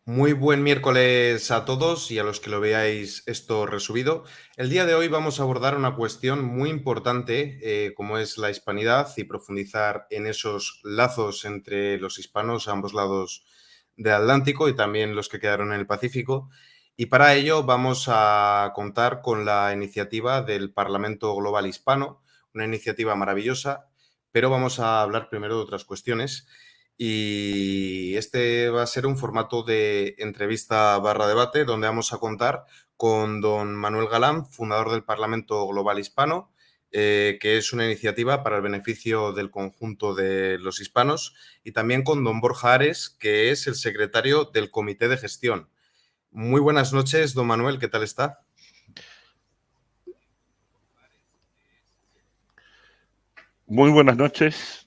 Muy buen miércoles a todos y a los que lo veáis esto resubido. El día de hoy vamos a abordar una cuestión muy importante, como es la hispanidad y profundizar en esos lazos entre los hispanos a ambos lados del Atlántico y también los que quedaron en el Pacífico. Y para ello vamos a contar con la iniciativa del Parlamento Global Hispano, una iniciativa maravillosa, pero vamos a hablar primero de otras cuestiones. Y este va a ser un formato de entrevista barra debate donde vamos a contar con don Manuel Galán, fundador del Parlamento Global Hispano, que es una iniciativa para el beneficio del conjunto de los hispanos, y también con don Borja Ares, que es el secretario del Comité de Gestión. Muy buenas noches, don Manuel, ¿qué tal está? Muy buenas noches,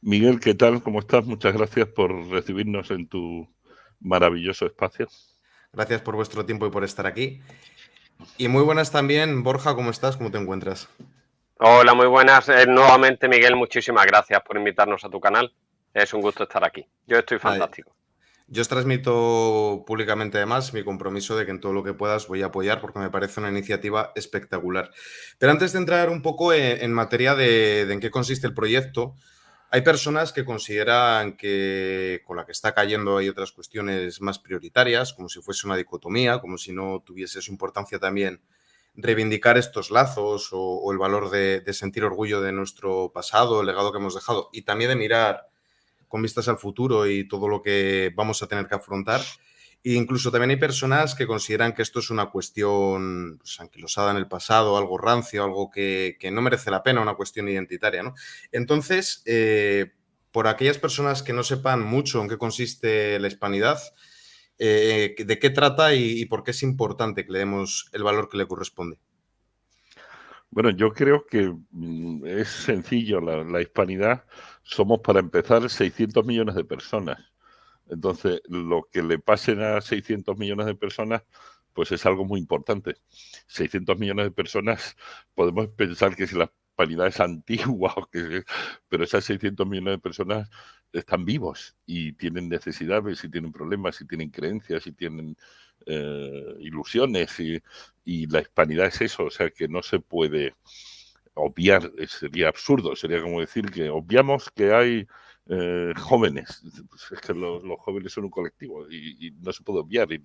Miguel, ¿qué tal? ¿Cómo estás? Muchas gracias por recibirnos en tu maravilloso espacio. Gracias por vuestro tiempo y por estar aquí. Y muy buenas también, Borja, ¿cómo estás? ¿Cómo te encuentras? Hola, muy buenas. Nuevamente, Miguel, muchísimas gracias por invitarnos a tu canal. Es un gusto estar aquí. Yo estoy Nada, fantástico. yo os transmito públicamente además mi compromiso de que en todo lo que puedas voy a apoyar porque me parece una iniciativa espectacular. Pero antes de entrar un poco en materia de en qué consiste el proyecto, hay personas que consideran que con la que está cayendo hay otras cuestiones más prioritarias, como si fuese una dicotomía, como si no tuviese su importancia también reivindicar estos lazos o el valor de sentir orgullo de nuestro pasado, el legado que hemos dejado y también de mirar con vistas al futuro y todo lo que vamos a tener que afrontar. E incluso también hay personas que consideran que esto es una cuestión pues, anquilosada en el pasado, algo rancio, algo que no merece la pena, una cuestión identitaria, ¿no? Entonces, por aquellas personas que no sepan mucho en qué consiste la hispanidad, de qué trata y por qué es importante que le demos el valor que le corresponde. Bueno, yo creo que es sencillo, la hispanidad somos para empezar 600 millones de personas. Entonces, lo que le pasen a 600 millones de personas, pues es algo muy importante. 600 millones de personas, podemos pensar que si la humanidad es antigua, pero esas 600 millones de personas están vivos y tienen necesidades, y tienen problemas, y tienen creencias, y tienen ilusiones, y la hispanidad es eso, o sea que no se puede obviar, sería absurdo, sería como decir que obviamos que hay jóvenes, pues es que los jóvenes son un colectivo y no se puede obviar, y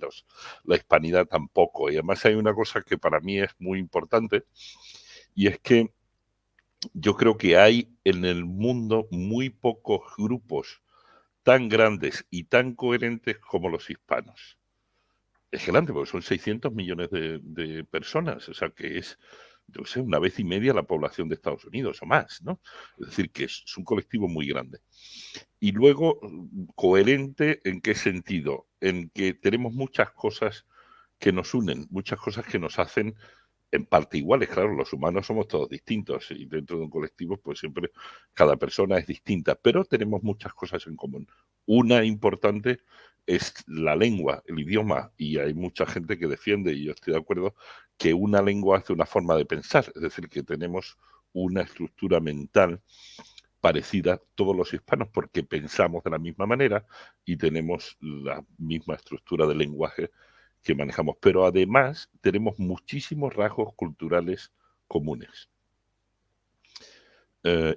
la hispanidad tampoco. Y además hay una cosa que para mí es muy importante, y es que yo creo que hay en el mundo muy pocos grupos tan grandes y tan coherentes como los hispanos. Es grande, porque son 600 millones de personas, o sea que es, yo sé, una vez y media la población de Estados Unidos o más, ¿no? Es decir, que es un colectivo muy grande. Y luego, coherente, ¿en qué sentido? En que tenemos muchas cosas que nos unen, muchas cosas que nos hacen en parte iguales. Claro, los humanos somos todos distintos y dentro de un colectivo pues siempre cada persona es distinta, pero tenemos muchas cosas en común. Una importante es la lengua, el idioma, y hay mucha gente que defiende, y yo estoy de acuerdo, que una lengua hace una forma de pensar, es decir, que tenemos una estructura mental parecida todos los hispanos porque pensamos de la misma manera y tenemos la misma estructura de lenguaje que manejamos, pero además tenemos muchísimos rasgos culturales comunes.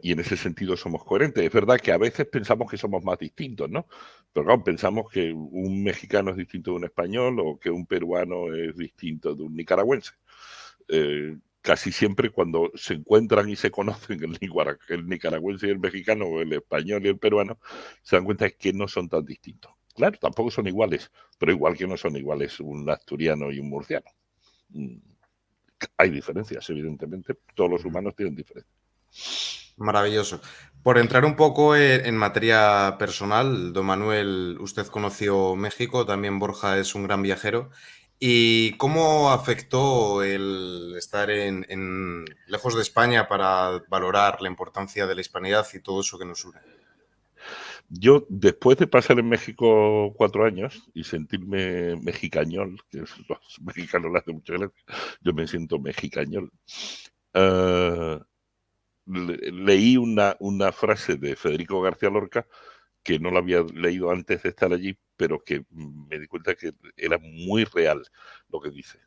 Y en ese sentido somos coherentes. Es verdad que a veces pensamos que somos más distintos, ¿no? Pero claro, pensamos que un mexicano es distinto de un español o que un peruano es distinto de un nicaragüense. Casi siempre cuando se encuentran y se conocen el nicaragüense y el mexicano, o el español y el peruano, se dan cuenta de que no son tan distintos. Claro, tampoco son iguales, pero igual que no son iguales un asturiano y un murciano. Mm, Hay diferencias, evidentemente. Todos los humanos tienen diferencias. Maravilloso. Por entrar un poco en materia personal, don Manuel, usted conoció México, también Borja es un gran viajero. ¿Y cómo afectó el estar lejos de España para valorar la importancia de la hispanidad y todo eso que nos une? Yo, después de pasar en México 4 años y sentirme mexicañol, que los mexicanos le hacen mucha gracia, yo me siento mexicañol. Leí una frase de Federico García Lorca que no lo había leído antes de estar allí, pero que me di cuenta que era muy real lo que dice.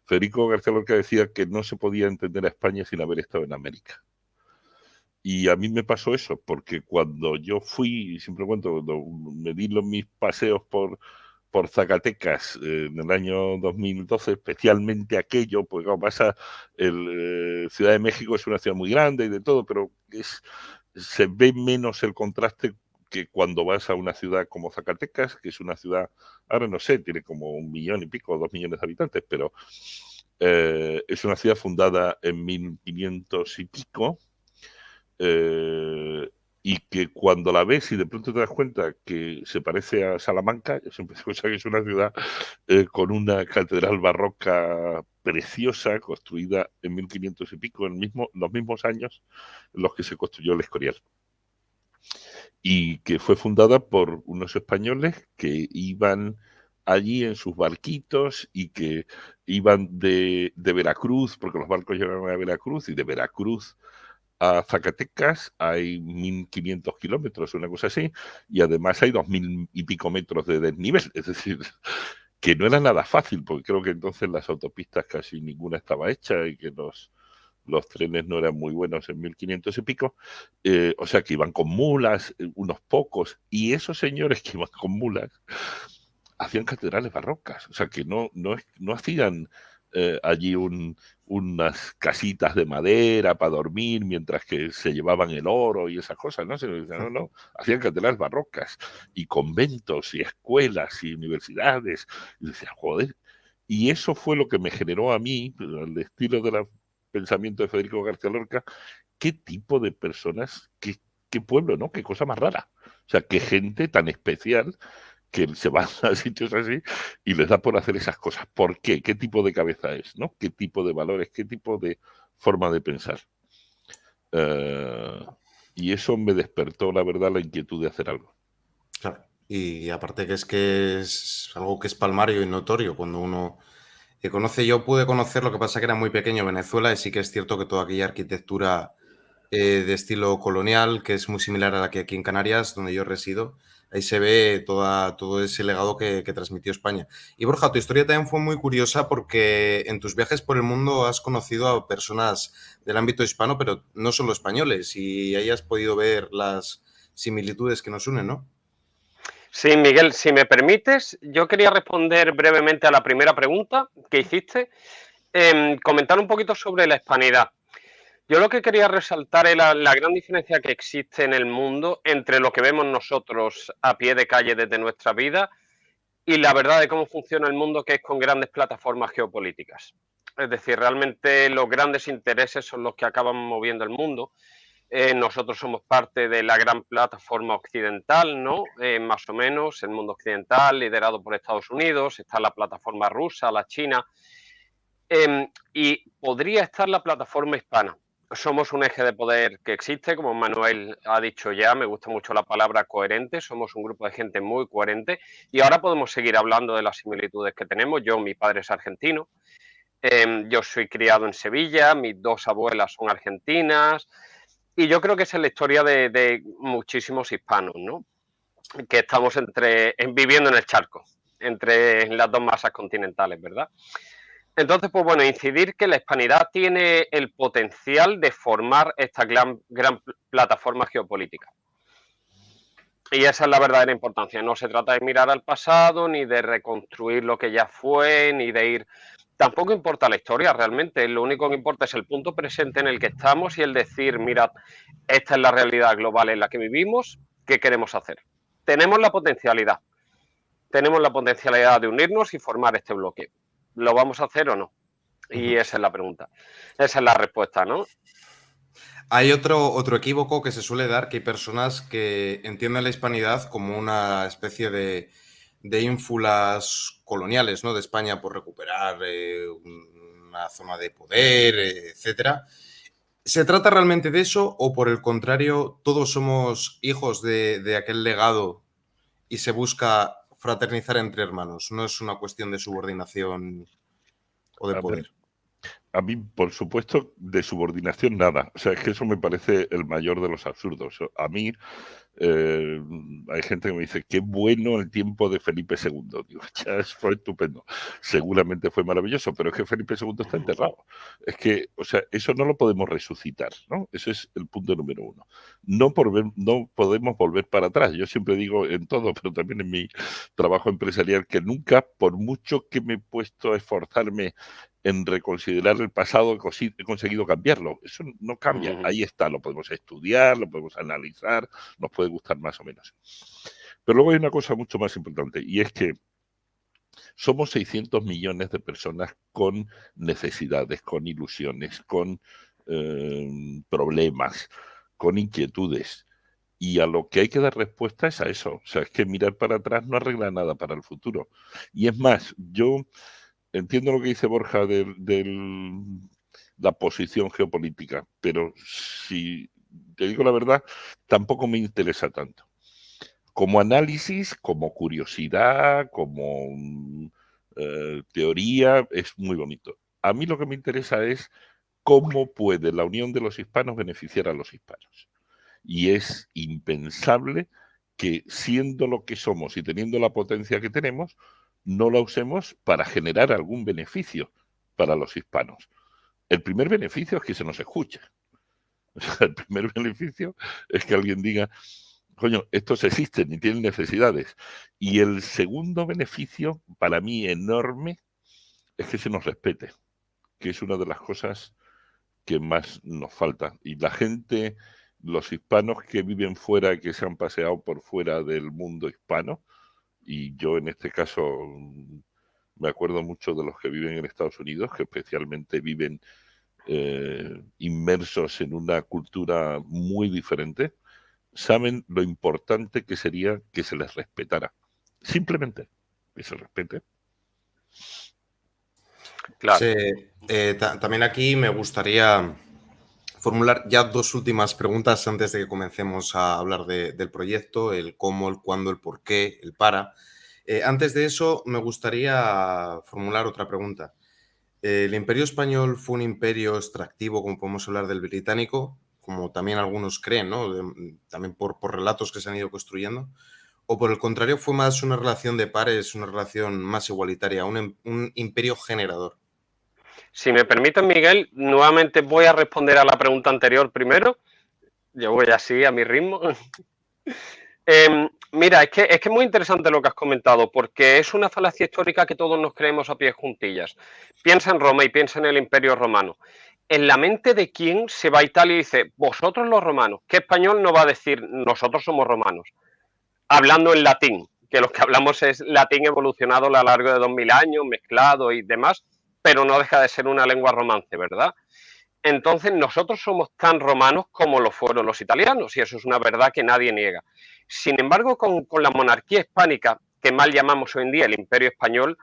Federico García Lorca decía que no se podía entender a España sin haber estado en América. Y a mí me pasó eso, porque cuando yo fui, siempre cuento, cuando me di mis paseos por Zacatecas en el año 2012, especialmente aquello, pues como pasa, Ciudad de México es una ciudad muy grande y de todo, pero se ve menos el contraste que cuando vas a una ciudad como Zacatecas, que es una ciudad, ahora no sé, tiene como 1 millón y pico, 2 millones de habitantes, pero es una ciudad fundada en 1500 y pico, y que cuando la ves y de pronto te das cuenta que se parece a Salamanca, yo siempre digo que es una ciudad con una catedral barroca preciosa, construida en 1500 y pico, los mismos años en los que se construyó el Escorial. Y que fue fundada por unos españoles que iban allí en sus barquitos y que iban de Veracruz, porque los barcos llegaron a Veracruz, y de Veracruz a Zacatecas hay 1.500 kilómetros, una cosa así, y además hay 2.000 y pico metros de desnivel, es decir, que no era nada fácil, porque creo que entonces las autopistas casi ninguna estaba hecha y que los trenes no eran muy buenos en 1500 y pico, o sea que iban con mulas, unos pocos, y esos señores que iban con mulas hacían catedrales barrocas, o sea que no hacían allí unas casitas de madera para dormir mientras que se llevaban el oro y esas cosas, ¿no? No, hacían catedrales barrocas y conventos y escuelas y universidades, y decía, joder, y eso fue lo que me generó a mí, al estilo del pensamiento de Federico García Lorca, qué tipo de personas, qué pueblo, ¿no? Qué cosa más rara, o sea, qué gente tan especial que se van a sitios así y les da por hacer esas cosas. ¿Por qué? ¿Qué tipo de cabeza es? ¿No? ¿Qué tipo de valores? ¿Qué tipo de forma de pensar? Y eso me despertó, la verdad, la inquietud de hacer algo. Claro. Y aparte que es algo que es palmario y notorio cuando uno conoce. Yo pude conocer, lo que pasa que era muy pequeño, Venezuela, y sí que es cierto que toda aquella arquitectura de estilo colonial, que es muy similar a la que aquí en Canarias, donde yo resido, ahí se ve todo ese legado que transmitió España. Y Borja, tu historia también fue muy curiosa porque en tus viajes por el mundo has conocido a personas del ámbito hispano, pero no solo españoles, y ahí has podido ver las similitudes que nos unen, ¿no? Sí, Miguel, si me permites, yo quería responder brevemente a la primera pregunta que hiciste, comentar un poquito sobre la hispanidad. Yo lo que quería resaltar es la gran diferencia que existe en el mundo entre lo que vemos nosotros a pie de calle desde nuestra vida y la verdad de cómo funciona el mundo, que es con grandes plataformas geopolíticas. Es decir, realmente los grandes intereses son los que acaban moviendo el mundo. Nosotros somos parte de la gran plataforma occidental, ¿no? Más o menos, el mundo occidental, liderado por Estados Unidos, está la plataforma rusa, la china, y podría estar la plataforma hispana. Somos un eje de poder que existe, como Manuel ha dicho ya, me gusta mucho la palabra coherente, somos un grupo de gente muy coherente y ahora podemos seguir hablando de las similitudes que tenemos. Mi padre es argentino, yo soy criado en Sevilla, mis 2 abuelas son argentinas y yo creo que esa es la historia de muchísimos hispanos, ¿no? Que estamos viviendo en el charco, entre las 2 masas continentales, ¿verdad? Entonces, pues bueno, incidir que la hispanidad tiene el potencial de formar esta gran plataforma geopolítica. Y esa es la verdadera importancia. No se trata de mirar al pasado, ni de reconstruir lo que ya fue, ni de ir... Tampoco importa la historia realmente. Lo único que importa es el punto presente en el que estamos y el decir, mira, esta es la realidad global en la que vivimos, ¿qué queremos hacer? Tenemos la potencialidad. Tenemos la potencialidad de unirnos y formar este bloque. ¿Lo vamos a hacer o no? Y esa es la pregunta. Esa es la respuesta, ¿no? Hay otro equívoco que se suele dar, que hay personas que entienden la hispanidad como una especie de ínfulas coloniales, ¿no? De España por recuperar una zona de poder, etcétera. ¿Se trata realmente de eso o por el contrario todos somos hijos de aquel legado y se busca fraternizar entre hermanos? No es una cuestión de subordinación o de A ver, poder. A mí, por supuesto, de subordinación nada. O sea, es que eso me parece el mayor de los absurdos. A mí hay gente que me dice, qué bueno el tiempo de Felipe II. Digo, ya fue estupendo. Seguramente fue maravilloso, pero es que Felipe II está enterrado. Es que, o sea, eso no lo podemos resucitar, ¿no? Ese es el punto número uno. No podemos volver para atrás. Yo siempre digo en todo, pero también en mi trabajo empresarial, que nunca, por mucho que me he puesto a esforzarme en reconsiderar el pasado, he conseguido cambiarlo. Eso no cambia. Ahí está, lo podemos estudiar, lo podemos analizar, nos puede gustar más o menos. Pero luego hay una cosa mucho más importante, y es que somos 600 millones de personas con necesidades, con ilusiones, con problemas, con inquietudes. Y a lo que hay que dar respuesta es a eso. O sea, es que mirar para atrás no arregla nada para el futuro. Y es más, yo entiendo lo que dice Borja de la posición geopolítica, pero si te digo la verdad, tampoco me interesa tanto. Como análisis, como curiosidad, como teoría, es muy bonito. A mí lo que me interesa es cómo puede la unión de los hispanos beneficiar a los hispanos. Y es impensable que, siendo lo que somos y teniendo la potencia que tenemos, no la usemos para generar algún beneficio para los hispanos. El primer beneficio es que se nos escuche. O sea, el primer beneficio es que alguien diga, coño, estos existen y tienen necesidades. Y el segundo beneficio, para mí enorme, es que se nos respete, que es una de las cosas que más nos falta. Y la gente, los hispanos que viven fuera, que se han paseado por fuera del mundo hispano, y yo en este caso me acuerdo mucho de los que viven en Estados Unidos, que especialmente viven inmersos en una cultura muy diferente, saben lo importante que sería que se les respetara. Simplemente que se respete. Claro. También aquí me gustaría formular ya dos últimas preguntas antes de que comencemos a hablar del proyecto, el cómo, el cuándo, el por qué, el para. Antes de eso, me gustaría formular otra pregunta. ¿El Imperio Español fue un imperio extractivo, como podemos hablar del británico, como también algunos creen, ¿no? También por relatos que se han ido construyendo? ¿O por el contrario fue más una relación de pares, una relación más igualitaria, un imperio generador? Si me permiten, Miguel, nuevamente voy a responder a la pregunta anterior primero. Yo voy así, a mi ritmo. Mira, es que es muy interesante lo que has comentado, porque es una falacia histórica que todos nos creemos a pies juntillas. Piensa en Roma y piensa en el Imperio Romano. En la mente de quién se va a Italia y dice, vosotros los romanos, ¿qué español no va a decir nosotros somos romanos? Hablando en latín, que lo que hablamos es latín evolucionado a lo largo de 2000 años, mezclado y demás, pero no deja de ser una lengua romance, ¿verdad? Entonces nosotros somos tan romanos como lo fueron los italianos, y eso es una verdad que nadie niega. Sin embargo, con la monarquía hispánica, que mal llamamos hoy en día el Imperio Español,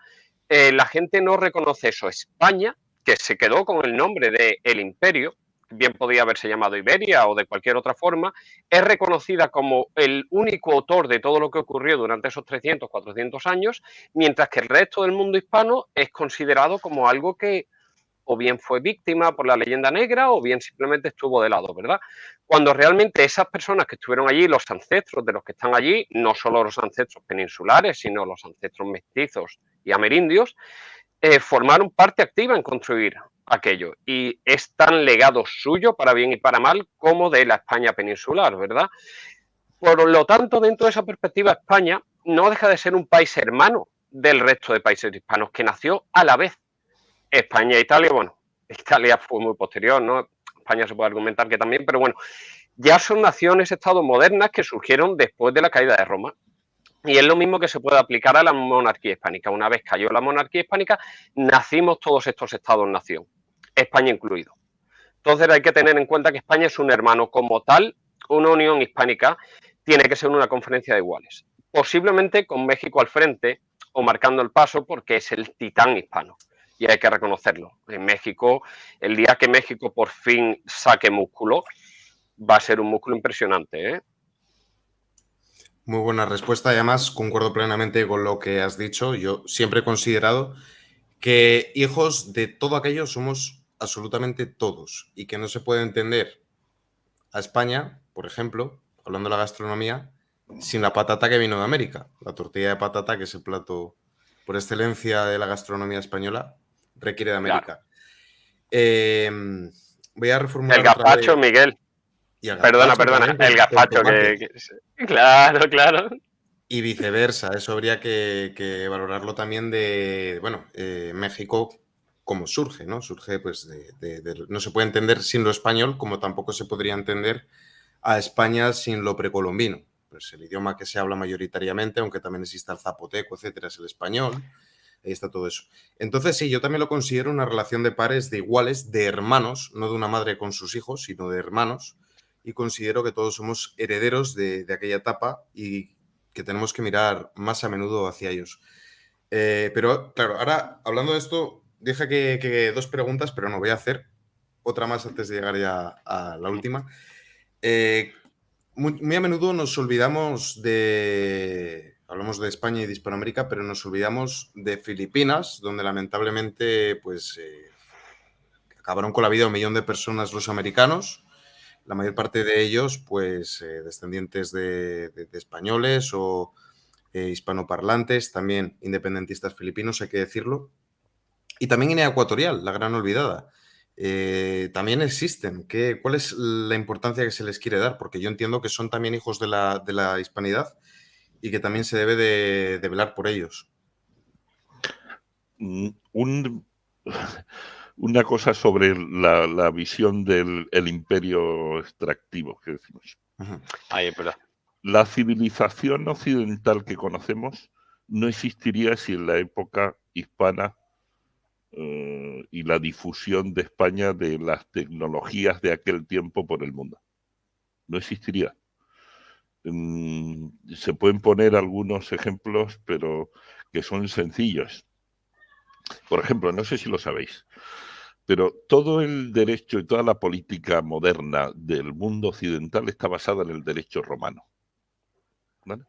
la gente no reconoce eso. España, que se quedó con el nombre de el Imperio, bien podía haberse llamado Iberia o de cualquier otra forma, es reconocida como el único autor de todo lo que ocurrió durante esos 300, 400 años, mientras que el resto del mundo hispano es considerado como algo que o bien fue víctima por la leyenda negra o bien simplemente estuvo de lado, ¿verdad? Cuando realmente esas personas que estuvieron allí, los ancestros de los que están allí, no solo los ancestros peninsulares, sino los ancestros mestizos y amerindios, formaron parte activa en construir aquello. Y es tan legado suyo, para bien y para mal, como de la España peninsular, ¿verdad? Por lo tanto, dentro de esa perspectiva, España no deja de ser un país hermano del resto de países hispanos, que nació a la vez. España e Italia, bueno, Italia fue muy posterior, ¿no? España se puede argumentar que también, pero bueno, ya son naciones, estados modernas que surgieron después de la caída de Roma. Y es lo mismo que se puede aplicar a la monarquía hispánica. Una vez cayó la monarquía hispánica, nacimos todos estos estados-nación, España incluido. Entonces hay que tener en cuenta que España es un hermano como tal, una unión hispánica tiene que ser una conferencia de iguales. Posiblemente con México al frente o marcando el paso porque es el titán hispano. Y hay que reconocerlo. En México, el día que México por fin saque músculo, va a ser un músculo impresionante, ¿eh? Muy buena respuesta. Además, concuerdo plenamente con lo que has dicho. Yo siempre he considerado que hijos de todo aquello somos absolutamente todos y que no se puede entender a España, por ejemplo, hablando de la gastronomía, sin la patata que vino de América. La tortilla de patata, que es el plato por excelencia de la gastronomía española, requiere de Claro. América. Voy a El reformular otra gazpacho, vez. Miguel. Y el Perdona, gazpacho perdona. también El con gazpacho tomate. Claro, claro. Y viceversa, eso habría que valorarlo también de, bueno, México, cómo surge, ¿no? Surge, pues, no se puede entender sin lo español, como tampoco se podría entender a España sin lo precolombino. Pues el idioma que se habla mayoritariamente, aunque también exista el zapoteco, etcétera, es el español. Ahí está todo eso. Entonces, sí, yo también lo considero una relación de pares, de iguales, de hermanos, no de una madre con sus hijos, sino de hermanos. Y considero que todos somos herederos de aquella etapa y que tenemos que mirar más a menudo hacia ellos. Pero, claro, ahora, hablando de esto, dije que 2 preguntas, pero no, voy a hacer otra más antes de llegar ya a la última. Muy a menudo nos olvidamos hablamos de España y de Hispanoamérica, pero nos olvidamos de Filipinas, donde lamentablemente pues, acabaron con la vida 1 millón de personas los americanos, la mayor parte de ellos pues, descendientes de españoles o hispanoparlantes, también independentistas filipinos, hay que decirlo. Y también Guinea Ecuatorial, la gran olvidada. También existen. ¿Cuál es la importancia que se les quiere dar? Porque yo entiendo que son también hijos de la hispanidad y que también se debe de velar por ellos. Una cosa sobre la visión del imperio extractivo que decimos. Ahí, perdón. La civilización occidental que conocemos no existiría si en la época hispana y la difusión de España de las tecnologías de aquel tiempo por el mundo. No existiría. Se pueden poner algunos ejemplos, pero que son sencillos. Por ejemplo, no sé si lo sabéis, pero todo el derecho y toda la política moderna del mundo occidental está basada en el derecho romano. ¿Vale?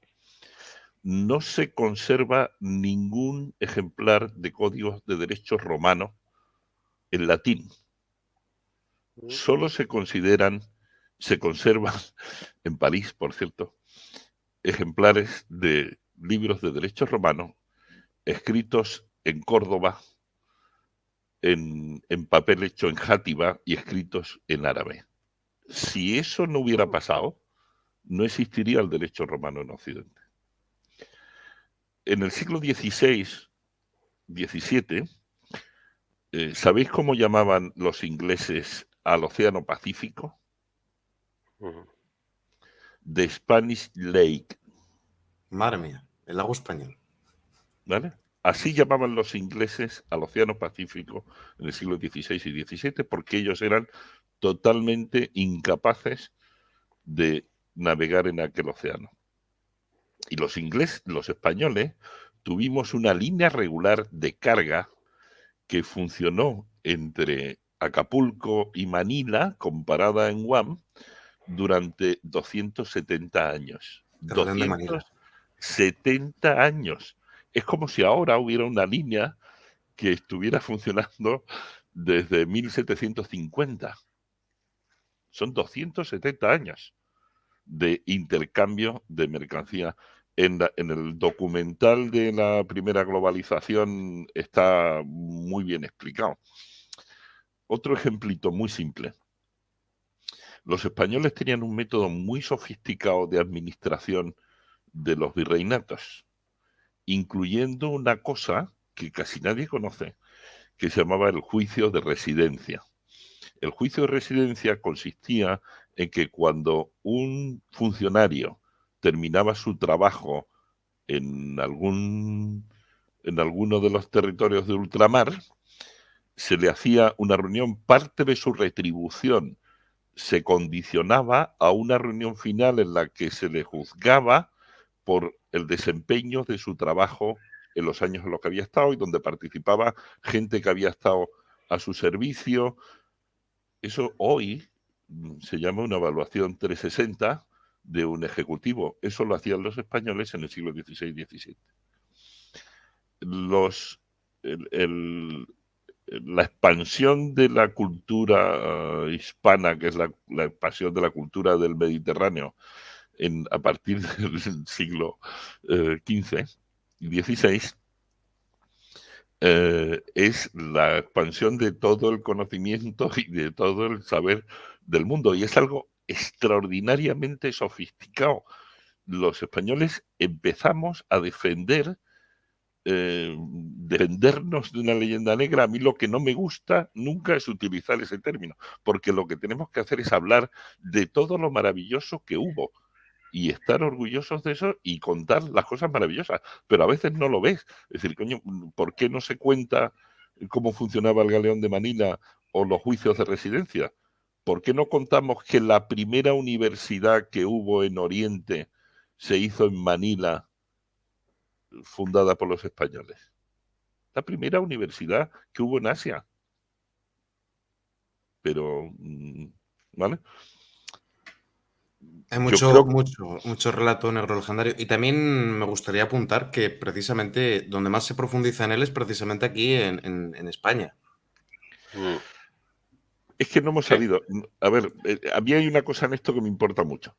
No se conserva ningún ejemplar de códigos de derecho romano en latín. Solo se conservan, en París, por cierto, ejemplares de libros de derecho romano escritos en Córdoba, en papel hecho en játiva y escritos en árabe. Si eso no hubiera pasado, no existiría el derecho romano en Occidente. En el siglo XVI, XVII, ¿sabéis cómo llamaban los ingleses al Océano Pacífico? The Spanish Lake. Madre mía, el lago español. ¿Vale? Así llamaban los ingleses al Océano Pacífico en el siglo XVI y XVII porque ellos eran totalmente incapaces de navegar en aquel océano. Y los españoles, tuvimos una línea regular de carga que funcionó entre Acapulco y Manila, comparada en Guam, durante 270 años. Orden de Manila. 270 años. Es como si ahora hubiera una línea que estuviera funcionando desde 1750. Son 270 años de intercambio de mercancía. En el documental de la primera globalización está muy bien explicado. Otro ejemplito muy simple. Los españoles tenían un método muy sofisticado de administración de los virreinatos, incluyendo una cosa que casi nadie conoce, que se llamaba el juicio de residencia. El juicio de residencia consistía en que cuando un funcionario terminaba su trabajo en alguno de los territorios de ultramar, se le hacía una reunión, parte de su retribución se condicionaba a una reunión final en la que se le juzgaba por el desempeño de su trabajo en los años en los que había estado y donde participaba gente que había estado a su servicio. Eso hoy se llama una evaluación 360 de un ejecutivo. Eso lo hacían los españoles en el siglo XVI y XVII. la expansión de la cultura hispana, que es la expansión de la cultura del Mediterráneo, a partir del siglo XV y XVI, es la expansión de todo el conocimiento y de todo el saber del mundo, y es algo extraordinariamente sofisticado. Los españoles empezamos a defendernos de una leyenda negra. A mí lo que no me gusta nunca es utilizar ese término, porque lo que tenemos que hacer es hablar de todo lo maravilloso que hubo y estar orgullosos de eso y contar las cosas maravillosas, pero a veces no lo ves. Es decir, coño, ¿por qué no se cuenta cómo funcionaba el Galeón de Manila o los juicios de residencia? ¿Por qué no contamos que la primera universidad que hubo en Oriente se hizo en Manila, fundada por los españoles? La primera universidad que hubo en Asia. Pero, ¿vale? Hay Yo mucho relato negro legendario. Y también me gustaría apuntar que precisamente donde más se profundiza en él es precisamente aquí en España. Es que no hemos sabido. A ver, a mí hay una cosa en esto que me importa mucho.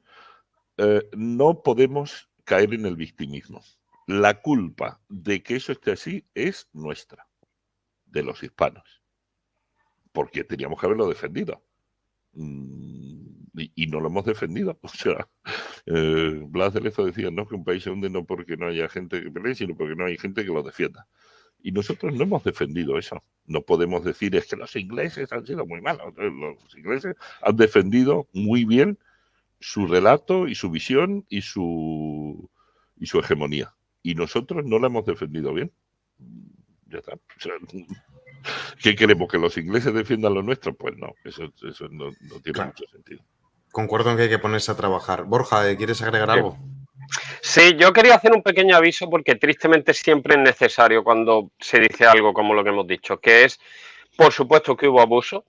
No podemos caer en el victimismo. La culpa de que eso esté así es nuestra, de los hispanos, porque teníamos que haberlo defendido. Y no lo hemos defendido. O sea, Blas de Lezo decía, no, que un país se hunde no porque no haya gente que pelee, sino porque no hay gente que lo defienda. Y nosotros no hemos defendido eso. No podemos decir, es que los ingleses han sido muy malos. Los ingleses han defendido muy bien su relato y su visión y su hegemonía. Y nosotros no la hemos defendido bien. Ya está. O sea, ¿qué queremos? ¿Que los ingleses defiendan lo nuestro? Pues no, eso no tiene mucho sentido. Concuerdo en que hay que ponerse a trabajar. Borja, ¿quieres agregar algo? Sí, yo quería hacer un pequeño aviso porque tristemente siempre es necesario cuando se dice algo como lo que hemos dicho, que es, por supuesto que hubo abuso,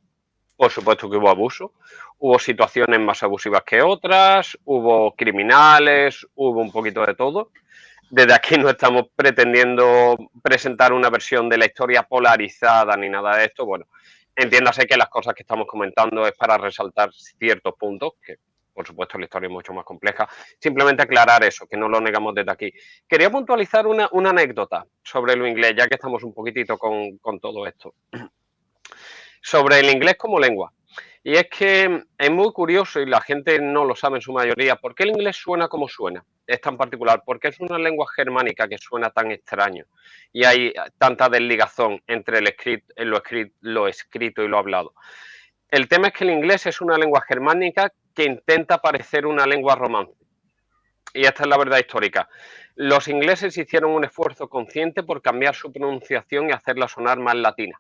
hubo situaciones más abusivas que otras, hubo criminales, hubo un poquito de todo. Desde aquí no estamos pretendiendo presentar una versión de la historia polarizada ni nada de esto. Bueno, entiéndase que las cosas que estamos comentando es para resaltar ciertos puntos, que por supuesto la historia es mucho más compleja. Simplemente aclarar eso, que no lo negamos desde aquí. Quería puntualizar una anécdota sobre lo inglés, ya que estamos un poquitito con todo esto. Sobre el inglés como lengua. Y es que es muy curioso, y la gente no lo sabe en su mayoría, ¿por qué el inglés suena como suena? Es tan particular, porque es una lengua germánica que suena tan extraño. Y hay tanta desligazón entre lo escrito y lo hablado. El tema es que el inglés es una lengua germánica que intenta parecer una lengua romance. Y esta es la verdad histórica. Los ingleses hicieron un esfuerzo consciente por cambiar su pronunciación y hacerla sonar más latina,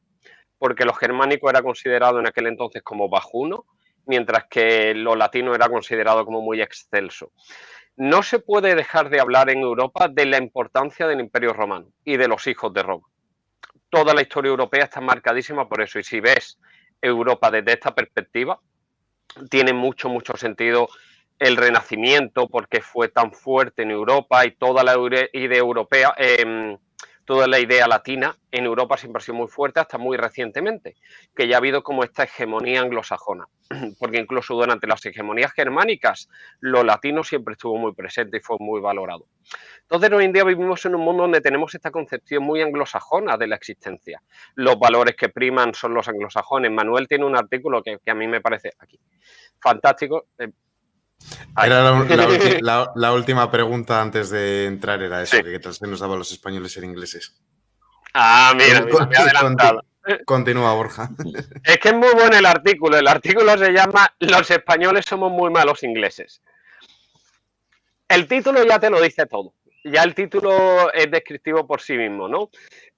porque lo germánico era considerado en aquel entonces como bajuno, mientras que lo latino era considerado como muy excelso. No se puede dejar de hablar en Europa de la importancia del Imperio Romano y de los hijos de Roma. Toda la historia europea está marcadísima por eso, y si ves Europa desde esta perspectiva, tiene mucho sentido el Renacimiento, porque fue tan fuerte en Europa, y toda la idea europea, toda la idea latina en Europa siempre ha sido muy fuerte hasta muy recientemente, que ya ha habido como esta hegemonía anglosajona, porque incluso durante las hegemonías germánicas lo latino siempre estuvo muy presente y fue muy valorado. Entonces hoy en día vivimos en un mundo donde tenemos esta concepción muy anglosajona de la existencia. Los valores que priman son los anglosajones. Manuel tiene un artículo que a mí me parece aquí fantástico. Era la última pregunta antes de entrar, era eso, Sí. que tras que nos daban los españoles ser ingleses. Mira, me he adelantado. Continúa, Borja. Es que es muy bueno el artículo. El artículo se llama "Los españoles somos muy malos ingleses". El título ya te lo dice todo. Ya el título es descriptivo por sí mismo, ¿no?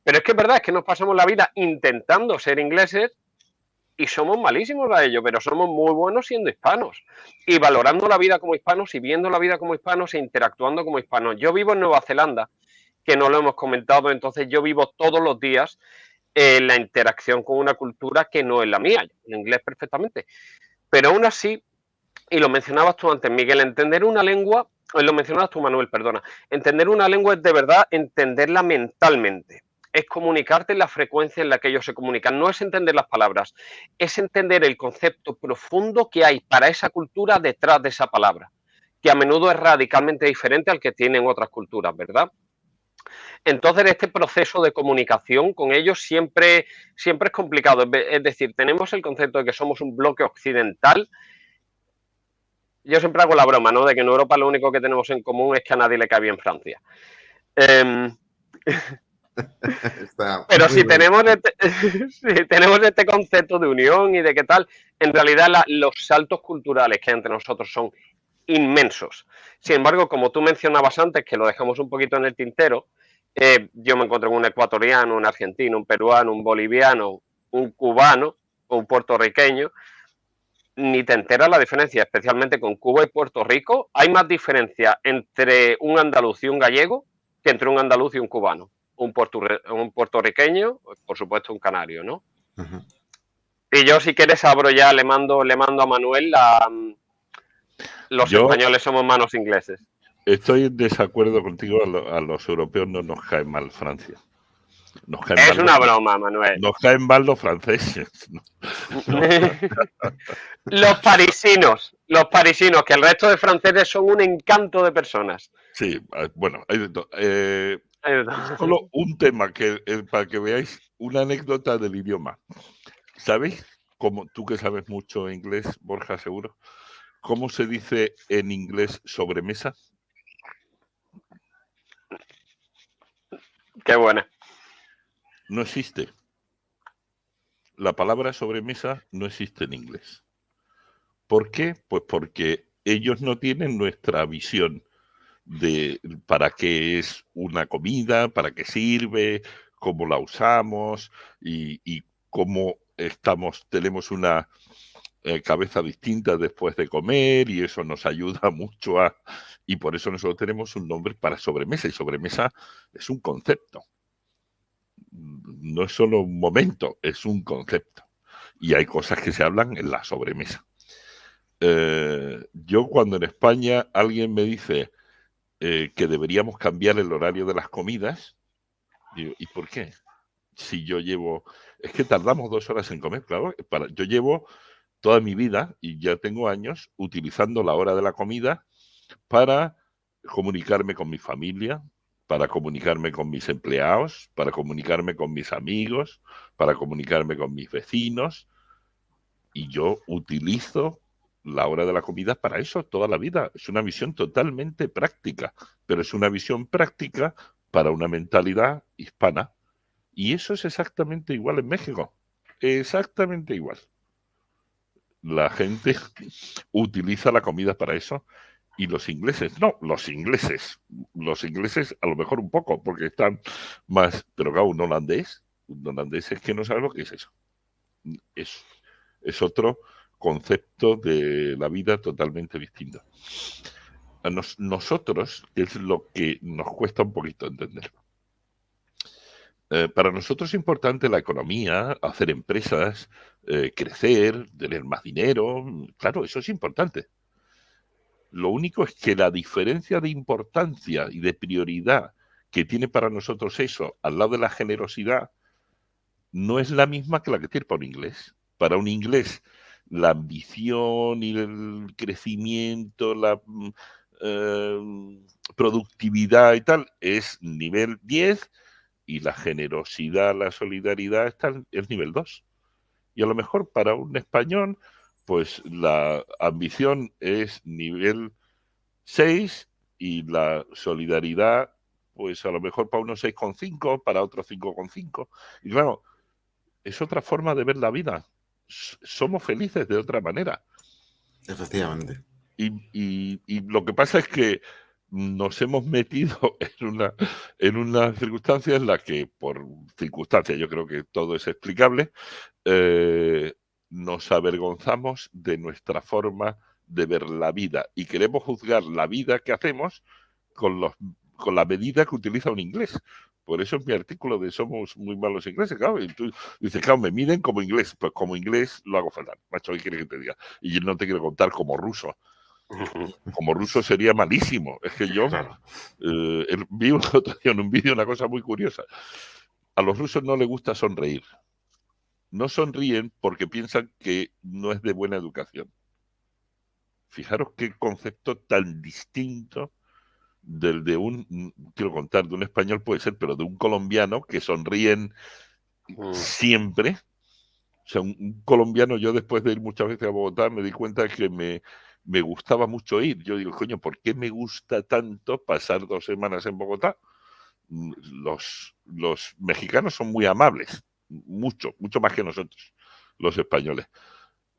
Pero es que es verdad, es que nos pasamos la vida intentando ser ingleses y somos malísimos a ello, pero somos muy buenos siendo hispanos y valorando la vida como hispanos y viendo la vida como hispanos e interactuando como hispanos. Yo vivo en Nueva Zelanda, que no lo hemos comentado, entonces yo vivo todos los días la interacción con una cultura que no es la mía, el inglés perfectamente. Pero aún así, y lo mencionabas tú antes, Miguel, entender una lengua, lo mencionabas tú, Manuel, perdona, entender una lengua es de verdad entenderla mentalmente. es comunicarte en la frecuencia en la que ellos se comunican. No es entender las palabras, es entender el concepto profundo que hay para esa cultura detrás de esa palabra, que a menudo es radicalmente diferente al que tienen otras culturas, ¿verdad? Entonces, este proceso de comunicación con ellos siempre es complicado. Es decir, tenemos el concepto de que somos un bloque occidental. Yo siempre hago la broma, ¿no? De que en Europa lo único que tenemos en común es que a nadie le cae bien Francia. Pero si tenemos, si tenemos este concepto de unión y de qué tal, en realidad los saltos culturales que hay entre nosotros son inmensos. Sin embargo, como tú mencionabas antes, que lo dejamos un poquito en el tintero, yo me encuentro con un ecuatoriano, un argentino, un peruano, un boliviano, un cubano, un puertorriqueño, ni te enteras la diferencia, especialmente con Cuba y Puerto Rico. Hay más diferencia entre un andaluz y un gallego que entre un andaluz y un cubano. Un puertorriqueño, por supuesto un canario, ¿no? Uh-huh. Y yo, si quieres, abro ya, le mando a Manuel los españoles somos manos ingleses. Estoy en desacuerdo contigo, a los europeos no nos cae mal Francia. Es una broma, Manuel. Nos caen mal los franceses. No. Los parisinos, que el resto de franceses son un encanto de personas. Sí, bueno, hay de todo. Solo un tema para que veáis una anécdota del idioma. ¿Sabéis, como tú que sabes mucho inglés, Borja, seguro, cómo se dice en inglés sobremesa? Qué buena. No existe. La palabra sobremesa no existe en inglés. ¿Por qué? Pues porque ellos no tienen nuestra visión de para qué es una comida, para qué sirve, cómo la usamos y cómo tenemos una cabeza distinta después de comer, y eso nos ayuda mucho y por eso nosotros tenemos un nombre para sobremesa, y sobremesa es un concepto. No es solo un momento, es un concepto. Y hay cosas que se hablan en la sobremesa. Yo cuando en España alguien me dice que deberíamos cambiar el horario de las comidas, digo, ¿y por qué? Si yo es que tardamos 2 horas en comer, claro. Yo llevo toda mi vida, y ya tengo años, utilizando la hora de la comida para comunicarme con mi familia, para comunicarme con mis empleados, para comunicarme con mis amigos, para comunicarme con mis vecinos. Y yo utilizo la hora de la comida para eso toda la vida. Es una visión totalmente práctica, pero es una visión práctica para una mentalidad hispana. Y eso es exactamente igual en México. Exactamente igual. La gente utiliza la comida para eso. Y los ingleses, no, los ingleses a lo mejor un poco, porque están más, pero claro, un holandés es que no sabe lo que es eso. Es otro concepto de la vida totalmente distinto. Nosotros, que es lo que nos cuesta un poquito entender. Para nosotros es importante la economía, hacer empresas, crecer, tener más dinero. Claro, eso es importante. Lo único es que la diferencia de importancia y de prioridad que tiene para nosotros eso, al lado de la generosidad, no es la misma que la que tiene para un inglés. Para un inglés, la ambición y el crecimiento, la productividad y tal, es nivel 10, y la generosidad, la solidaridad es nivel 2. Y a lo mejor para un español, pues la ambición es nivel 6 y la solidaridad, pues a lo mejor para unos 6,5, para otros 5,5. Y claro, es otra forma de ver la vida. Somos felices de otra manera. Efectivamente. Y lo que pasa es que nos hemos metido en una circunstancia en la que, por circunstancias, yo creo que todo es explicable, nos avergonzamos de nuestra forma de ver la vida y queremos juzgar la vida que hacemos con la medida que utiliza un inglés. Por eso es mi artículo de somos muy malos ingleses, claro. Y tú dices, claro, me miden como inglés. Pues como inglés lo hago fatal. Macho, ¿qué quieres que te diga? Y yo no te quiero contar como ruso. Como ruso sería malísimo. Es que yo vi otro día en un vídeo una cosa muy curiosa. a los rusos no les gusta sonreír. No sonríen porque piensan que no es de buena educación. Fijaros qué concepto tan distinto del de quiero contar, de un español puede ser, pero de un colombiano que sonríen siempre. O sea, un colombiano, yo después de ir muchas veces a Bogotá me di cuenta que me gustaba mucho ir. Yo digo, coño, ¿por qué me gusta tanto pasar 2 semanas en Bogotá? Los mexicanos son muy amables, mucho más que nosotros, los españoles.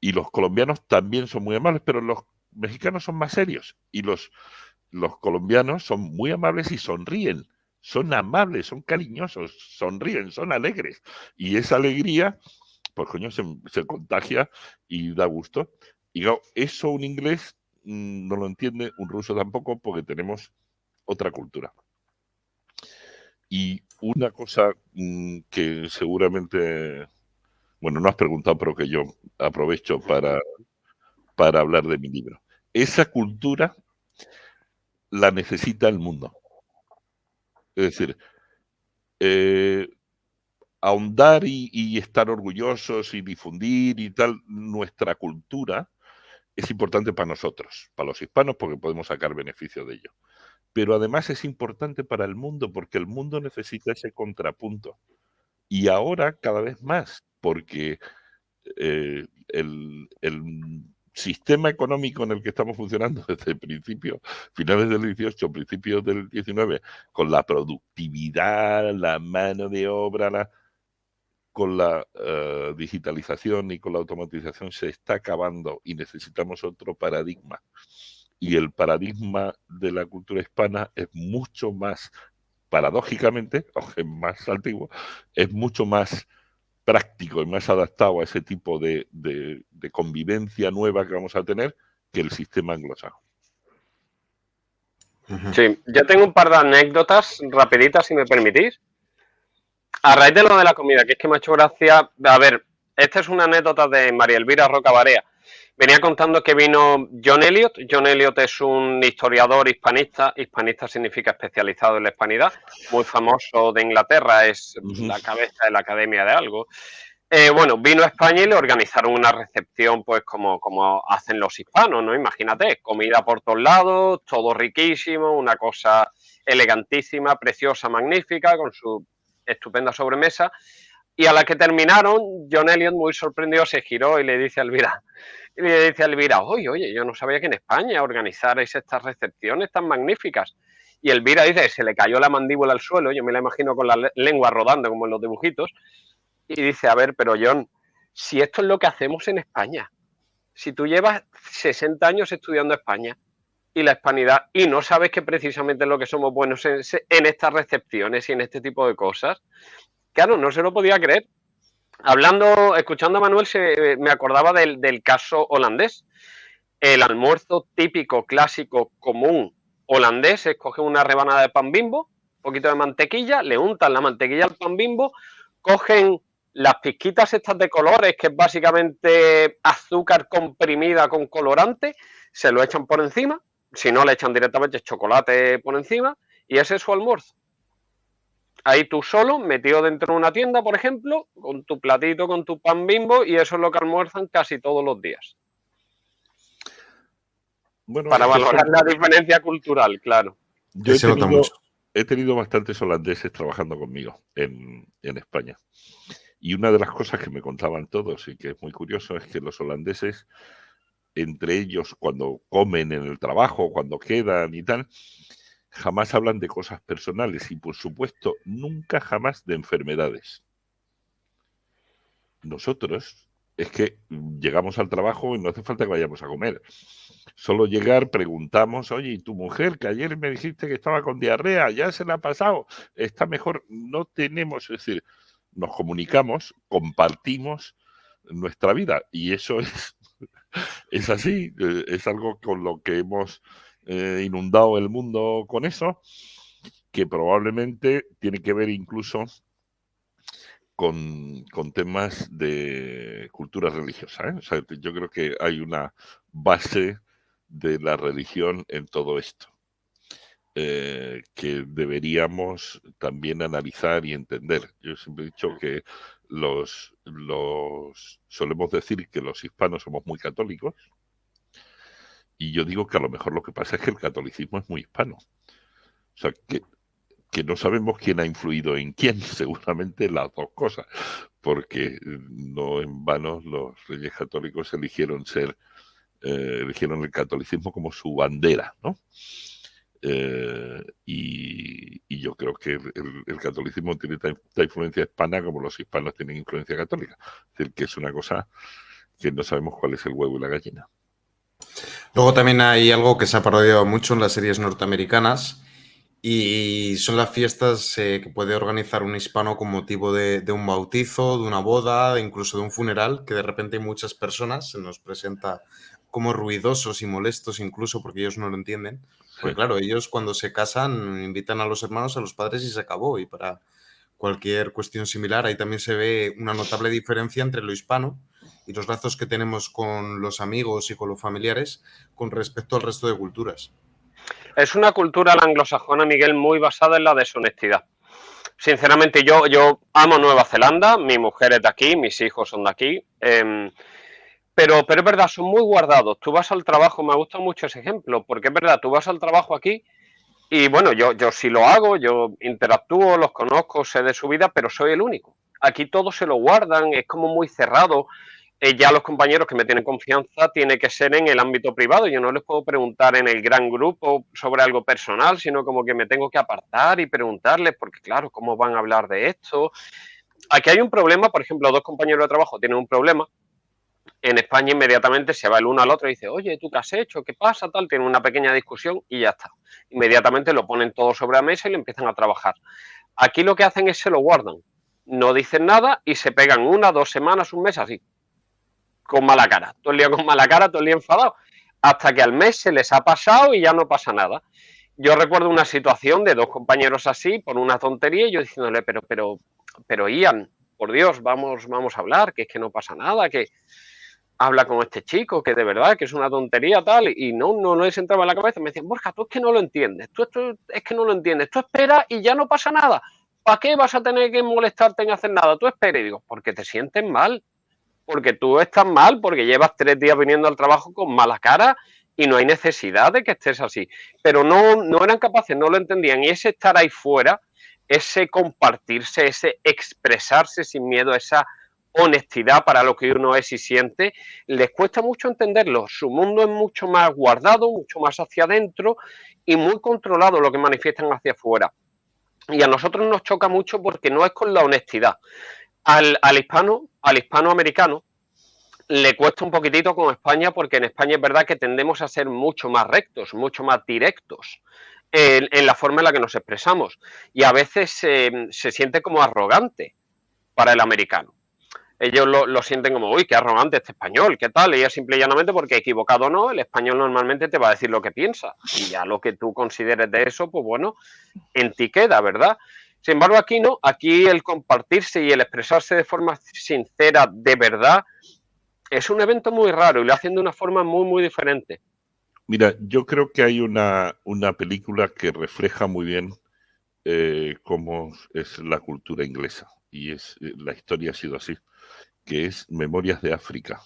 Y los colombianos también son muy amables, pero los mexicanos son más serios. Y los colombianos son muy amables y sonríen. Son amables, son cariñosos, sonríen, son alegres. Y esa alegría, pues coño, se contagia y da gusto. Y claro, eso un inglés no lo entiende, un ruso tampoco, porque tenemos otra cultura. Y una cosa que seguramente, bueno, no has preguntado, pero que yo aprovecho para hablar de mi libro. Esa cultura la necesita el mundo. Es decir, ahondar y estar orgullosos y difundir y tal nuestra cultura es importante para nosotros, para los hispanos, porque podemos sacar beneficio de ello. Pero además es importante para el mundo, porque el mundo necesita ese contrapunto. Y ahora cada vez más, porque el sistema económico en el que estamos funcionando desde el principio, finales del 18, principios del 19, con la productividad, la mano de obra, con la digitalización y con la automatización se está acabando y necesitamos otro paradigma. Y el paradigma de la cultura hispana es mucho más, paradójicamente, aunque es más antiguo, es mucho más práctico y más adaptado a ese tipo de convivencia nueva que vamos a tener que el sistema anglosajón. Sí, yo tengo un par de anécdotas rapiditas, si me permitís. A raíz de lo de la comida, que es que me ha hecho gracia. A ver, esta es una anécdota de María Elvira Roca Barea. Venía contando que vino John Eliot. John Eliot es un historiador hispanista. Hispanista significa especializado en la hispanidad. Muy famoso de Inglaterra, es la cabeza de la academia de algo. Bueno, vino a España y le organizaron una recepción, pues como hacen los hispanos, ¿no? Imagínate, comida por todos lados, todo riquísimo, una cosa elegantísima, preciosa, magnífica, con su estupenda sobremesa. Y a la que terminaron, John Eliot, muy sorprendido, se giró y le dice a Elvira, oye, yo no sabía que en España organizarais estas recepciones tan magníficas. Y Elvira dice, se le cayó la mandíbula al suelo, yo me la imagino con la lengua rodando como en los dibujitos, y dice, a ver, pero John, si esto es lo que hacemos en España, si tú llevas 60 años estudiando España y la hispanidad y no sabes que precisamente es lo que somos buenos en estas recepciones y en este tipo de cosas, claro, no se lo podía creer. Escuchando a Manuel, me acordaba del caso holandés. El almuerzo típico, clásico, común holandés es coger una rebanada de pan Bimbo, un poquito de mantequilla, le untan la mantequilla al pan Bimbo, cogen las pizquitas estas de colores, que es básicamente azúcar comprimida con colorante, se lo echan por encima, si no le echan directamente chocolate por encima, y ese es su almuerzo. Ahí tú solo, metido dentro de una tienda, por ejemplo, con tu platito, con tu pan Bimbo, y eso es lo que almuerzan casi todos los días. Bueno, para valorar la diferencia cultural, claro. Yo he tenido bastantes holandeses trabajando conmigo en España. Y una de las cosas que me contaban todos y que es muy curioso es que los holandeses, entre ellos, cuando comen en el trabajo, cuando quedan y tal, jamás hablan de cosas personales y, por supuesto, nunca jamás de enfermedades. Nosotros es que llegamos al trabajo y no hace falta que vayamos a comer. Solo llegar, preguntamos, oye, ¿y tu mujer que ayer me dijiste que estaba con diarrea? ¿Ya se la ha pasado? ¿Está mejor? No tenemos, es decir, nos comunicamos, compartimos nuestra vida y eso es así, es algo con lo que hemos inundado el mundo con eso, que probablemente tiene que ver incluso con temas de cultura religiosa, ¿eh? O sea, yo creo que hay una base de la religión en todo esto. que deberíamos también analizar y entender. Yo siempre he dicho que solemos decir que los hispanos somos muy católicos, y yo digo que a lo mejor lo que pasa es que el catolicismo es muy hispano. O sea, que no sabemos quién ha influido en quién, seguramente las dos cosas, porque no en vano los reyes católicos eligieron el catolicismo como su bandera, ¿no? Y yo creo que el catolicismo tiene tanta influencia hispana como los hispanos tienen influencia católica. Es decir, que es una cosa que no sabemos cuál es el huevo y la gallina. Luego también hay algo que se ha parodiado mucho en las series norteamericanas y son las fiestas que puede organizar un hispano con motivo de un bautizo, de una boda, incluso de un funeral, que de repente hay muchas personas, se nos presenta como ruidosos y molestos incluso porque ellos no lo entienden. Porque Sí. claro, ellos cuando se casan invitan a los hermanos, a los padres y se acabó. Y para cualquier cuestión similar, ahí también se ve una notable diferencia entre lo hispano y los lazos que tenemos con los amigos y con los familiares con respecto al resto de culturas. Es una cultura la anglosajona, Miguel, muy basada en la deshonestidad. Sinceramente, yo amo Nueva Zelanda, mi mujer es de aquí, mis hijos son de aquí, pero es verdad, son muy guardados. Tú vas al trabajo, me gusta mucho ese ejemplo, porque es verdad, tú vas al trabajo aquí y bueno, yo sí lo hago, yo interactúo, los conozco, sé de su vida, pero soy el único. Aquí todos se lo guardan, es como muy cerrado. Ya los compañeros que me tienen confianza tiene que ser en el ámbito privado. Yo no les puedo preguntar en el gran grupo sobre algo personal, sino como que me tengo que apartar y preguntarles, porque claro, ¿cómo van a hablar de esto? Aquí hay un problema, por ejemplo, dos compañeros de trabajo tienen un problema. En España inmediatamente se va el uno al otro y dice, oye, ¿tú qué has hecho? ¿Qué pasa? Tal, tienen una pequeña discusión y ya está. Inmediatamente lo ponen todo sobre la mesa y le empiezan a trabajar. Aquí lo que hacen es se lo guardan. No dicen nada y se pegan 1, 2 semanas, un mes así con mala cara, todo el día con mala cara, todo el día enfadado, hasta que al mes se les ha pasado y ya no pasa nada. Yo recuerdo una situación de dos compañeros así, por una tontería, y yo diciéndole, pero Ian, por Dios, vamos a hablar, que es que no pasa nada, que habla con este chico, que de verdad, que es una tontería tal, y no les entraba en la cabeza, me decían, Borja, tú es que no lo entiendes, tú esto es que no lo entiendes, tú esperas y ya no pasa nada, ¿para qué vas a tener que molestarte en hacer nada? Tú esperas, y digo, porque te sientes mal, porque tú estás mal, porque llevas 3 días viniendo al trabajo con mala cara y no hay necesidad de que estés así. Pero no eran capaces, no lo entendían. Y ese estar ahí fuera, ese compartirse, ese expresarse sin miedo, esa honestidad para lo que uno es y siente, les cuesta mucho entenderlo. Su mundo es mucho más guardado, mucho más hacia adentro y muy controlado lo que manifiestan hacia afuera. Y a nosotros nos choca mucho porque no es con la honestidad. Al hispanoamericano, le cuesta un poquitito con España porque en España es verdad que tendemos a ser mucho más rectos, mucho más directos en la forma en la que nos expresamos y a veces se siente como arrogante para el americano. Ellos lo sienten como, uy, qué arrogante este español, qué tal, y es simple y llanamente porque equivocado o no, el español normalmente te va a decir lo que piensa y ya lo que tú consideres de eso, pues bueno, en ti queda, ¿verdad? Sin embargo, aquí no, aquí el compartirse y el expresarse de forma sincera, de verdad, es un evento muy raro y lo hacen de una forma muy diferente. Mira, yo creo que hay una película que refleja muy bien cómo es la cultura inglesa, y la historia ha sido así, que es Memorias de África.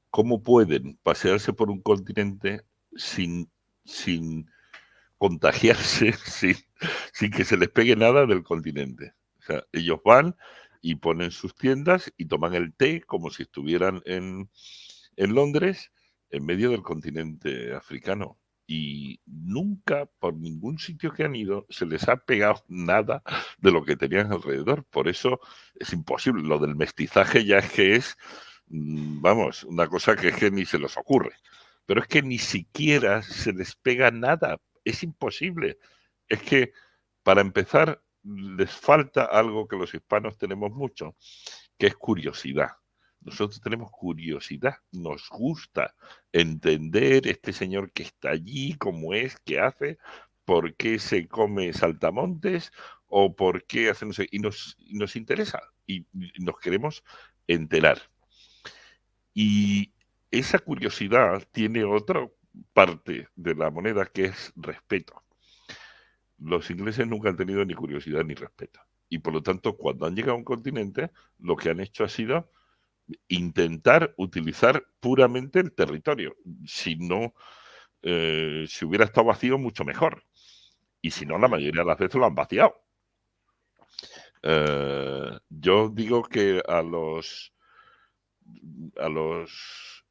¿Cómo pueden pasearse por un continente sin contagiarse, sin que se les pegue nada del continente? O sea, ellos van y ponen sus tiendas y toman el té como si estuvieran en Londres, en medio del continente africano. Y nunca, por ningún sitio que han ido, se les ha pegado nada de lo que tenían alrededor. Por eso es imposible. Lo del mestizaje ya es vamos, una cosa que es que ni se les ocurre. Pero es que ni siquiera se les pega nada. Es imposible. Es que, para empezar, les falta algo que los hispanos tenemos mucho, que es curiosidad. Nosotros tenemos curiosidad, nos gusta entender este señor que está allí, cómo es, qué hace, por qué se come saltamontes o por qué hace no sé, y nos interesa y nos queremos enterar. Y esa curiosidad tiene otra parte de la moneda, que es respeto. los ingleses nunca han tenido ni curiosidad ni respeto. Y por lo tanto, cuando han llegado a un continente, lo que han hecho ha sido intentar utilizar puramente el territorio. Si no, si hubiera estado vacío, mucho mejor. Y si no, la mayoría de las veces lo han vaciado. Yo digo que a los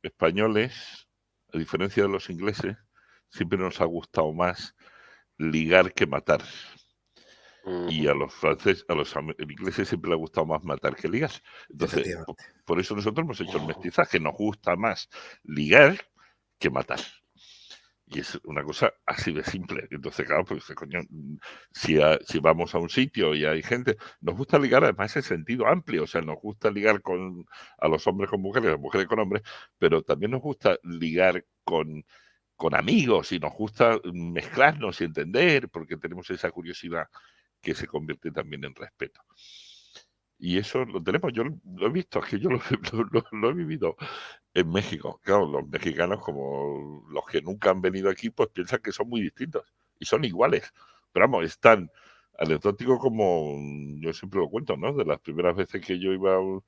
españoles, a diferencia de los ingleses, siempre nos ha gustado más ligar que matar. Y a los franceses, a los ingleses siempre les ha gustado más matar que ligar. Entonces, por eso nosotros hemos hecho el mestizaje. Nos gusta más ligar que matar. Y es una cosa así de simple. Entonces, claro, pues coño, si vamos a un sitio y hay gente, nos gusta ligar además en sentido amplio, o sea, nos gusta ligar a los hombres con mujeres, a las mujeres con hombres, pero también nos gusta ligar con amigos y nos gusta mezclarnos y entender, porque tenemos esa curiosidad que se convierte también en respeto. Y eso lo tenemos, yo lo he visto, es que yo lo he vivido en México. Claro, los mexicanos, como los que nunca han venido aquí, pues piensan que son muy distintos y son iguales. Pero vamos, es tan anecdótico como yo siempre lo cuento, ¿no? De las primeras veces que yo iba a un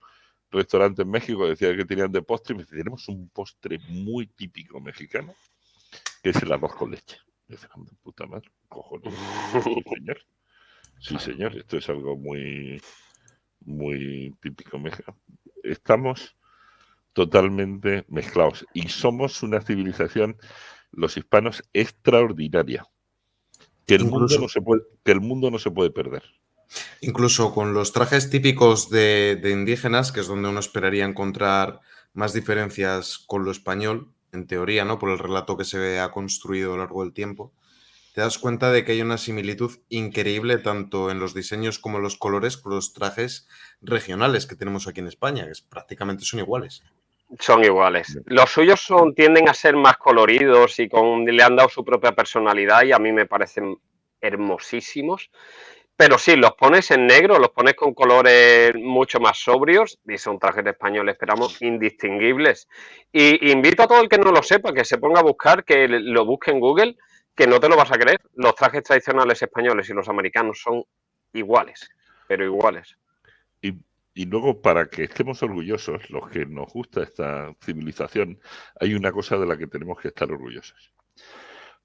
restaurante en México, decía que tenían de postre y me decían, tenemos un postre muy típico mexicano, que es el arroz con leche. Y decía, de puta madre, cojones. Sí, señor. Sí, señor, esto es algo muy, muy típico mexicano. Estamos totalmente mezclados y somos una civilización, los hispanos, extraordinaria, que el mundo no se puede perder. Incluso con los trajes típicos de indígenas, que es donde uno esperaría encontrar más diferencias con lo español, en teoría, ¿no? Por el relato que se ha construido a lo largo del tiempo, te das cuenta de que hay una similitud increíble tanto en los diseños como en los colores con los trajes regionales que tenemos aquí en España, que prácticamente son iguales. Son iguales. Los suyos tienden a ser más coloridos y le han dado su propia personalidad y a mí me parecen hermosísimos. Pero sí, los pones en negro, los pones con colores mucho más sobrios y son trajes españoles, esperamos, indistinguibles. Y invito a todo el que no lo sepa, que se ponga a buscar, que lo busque en Google, que no te lo vas a creer. Los trajes tradicionales españoles y los americanos son iguales, pero iguales. Y luego, para que estemos orgullosos, los que nos gusta esta civilización, hay una cosa de la que tenemos que estar orgullosos.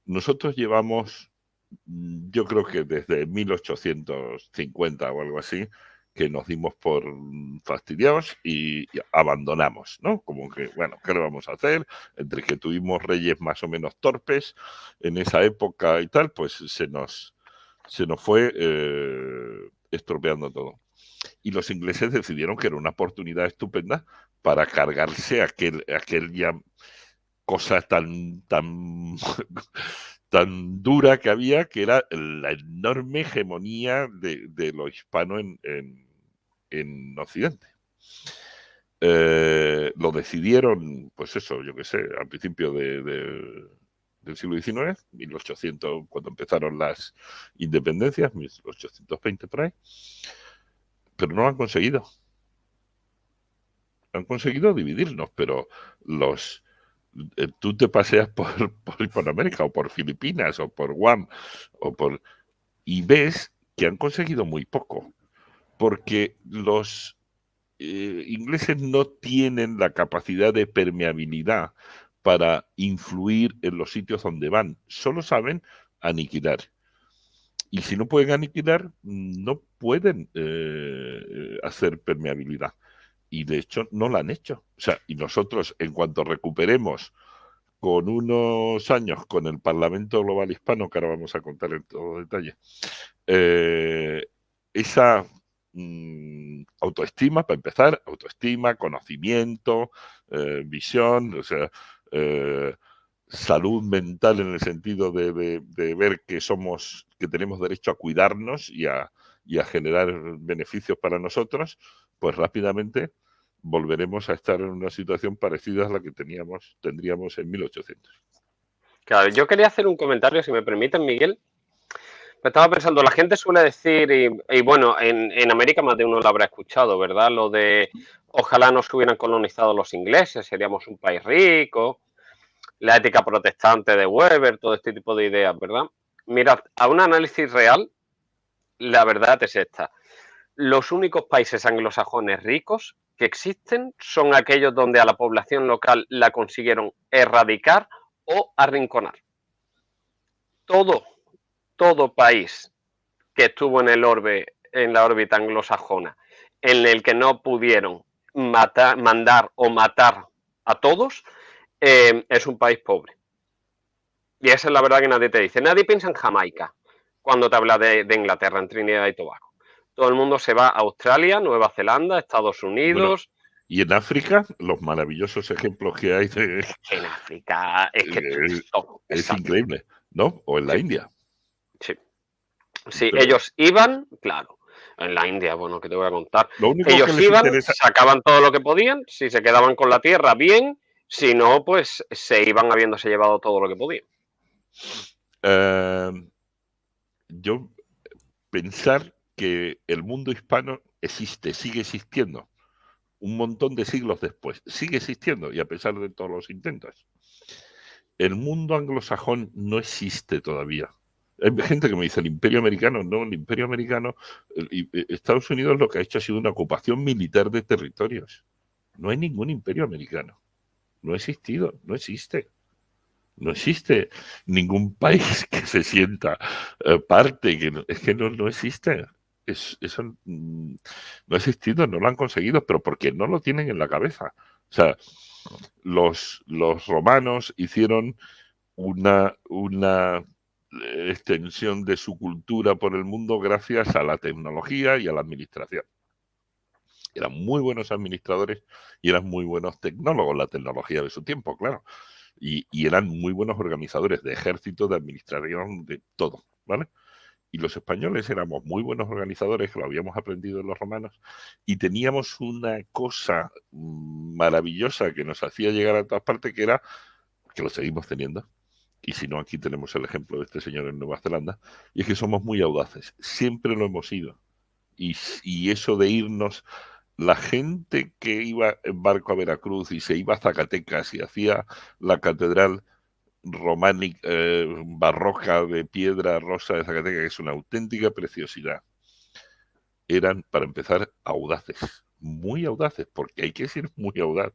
Nosotros llevamos, yo creo que desde 1850 o algo así, que nos dimos por fastidiados y abandonamos, ¿no? Como que, bueno, ¿qué le vamos a hacer? Entre que tuvimos reyes más o menos torpes en esa época y tal, pues se nos fue estropeando todo. Y los ingleses decidieron que era una oportunidad estupenda para cargarse aquella cosa tan dura que había, que era la enorme hegemonía de lo hispano en Occidente. Lo decidieron, pues eso, yo qué sé, al principio del siglo XIX, 1800, cuando empezaron las independencias, 1820 por ahí, pero no lo han conseguido. Han conseguido dividirnos, pero tú te paseas por Hispanoamérica o por Filipinas o por Guam y ves que han conseguido muy poco, porque los ingleses no tienen la capacidad de permeabilidad para influir en los sitios donde van, solo saben aniquilar. Y si no pueden aniquilar, no pueden hacer permeabilidad. Y de hecho no la han hecho. O sea, y nosotros, en cuanto recuperemos con unos años con el Parlamento Global Hispano, que ahora vamos a contar en todo detalle, esa autoestima, para empezar, autoestima, conocimiento, visión, o sea, salud mental en el sentido de ver que tenemos derecho a cuidarnos y a generar beneficios para nosotros, pues rápidamente volveremos a estar en una situación parecida a la que tendríamos en 1800. Claro, yo quería hacer un comentario, si me permiten, Miguel. Me estaba pensando, la gente suele decir, y bueno, en América más de uno lo habrá escuchado, ¿verdad? Lo de ojalá nos hubieran colonizado los ingleses, seríamos un país rico, la ética protestante de Weber, todo este tipo de ideas, ¿verdad? Mirad, a un análisis real, la verdad es esta. Los únicos países anglosajones ricos que existen son aquellos donde a la población local la consiguieron erradicar o arrinconar. Todo país que estuvo en la órbita anglosajona, en el que no pudieron mandar o matar a todos, es un país pobre. Y esa es la verdad que nadie te dice. Nadie piensa en Jamaica cuando te habla de Inglaterra, en Trinidad y Tobago. Todo el mundo se va a Australia, Nueva Zelanda, Estados Unidos. Bueno, y en África, los maravillosos ejemplos que hay de... En África es que es increíble, ¿no? O en la India. Sí, pero ellos iban, claro. En la India, bueno, ¿qué te voy a contar? Lo único ellos que iban, interesa... sacaban todo lo que podían, si se quedaban con la tierra, bien, si no, pues se iban habiéndose llevado todo lo que podían. Yo pensar que el mundo hispano existe, sigue existiendo, un montón de siglos después, sigue existiendo y a pesar de todos los intentos. El mundo anglosajón no existe todavía. Hay gente que me dice el Imperio Americano. No, el Imperio Americano, Estados Unidos lo que ha hecho ha sido una ocupación militar de territorios. No hay ningún Imperio Americano. No ha existido, no existe. No existe ningún país que se sienta parte, es que no existe. Eso no ha existido, no lo han conseguido, pero porque no lo tienen en la cabeza. O sea, los romanos hicieron una extensión de su cultura por el mundo gracias a la tecnología y a la administración. Eran muy buenos administradores y eran muy buenos tecnólogos, la tecnología de su tiempo, claro. Y eran muy buenos organizadores de ejército, de administración, de todo, ¿vale? Y los españoles éramos muy buenos organizadores, que lo habíamos aprendido de los romanos, y teníamos una cosa maravillosa que nos hacía llegar a todas partes, que era, que lo seguimos teniendo, y si no, aquí tenemos el ejemplo de este señor en Nueva Zelanda, y es que somos muy audaces, siempre lo hemos sido. Y eso de irnos, la gente que iba en barco a Veracruz y se iba a Zacatecas y hacía la catedral románica, barroca de piedra rosa de Zacatecas, que es una auténtica preciosidad, eran, para empezar, audaces, muy audaces, porque hay que ser muy audaz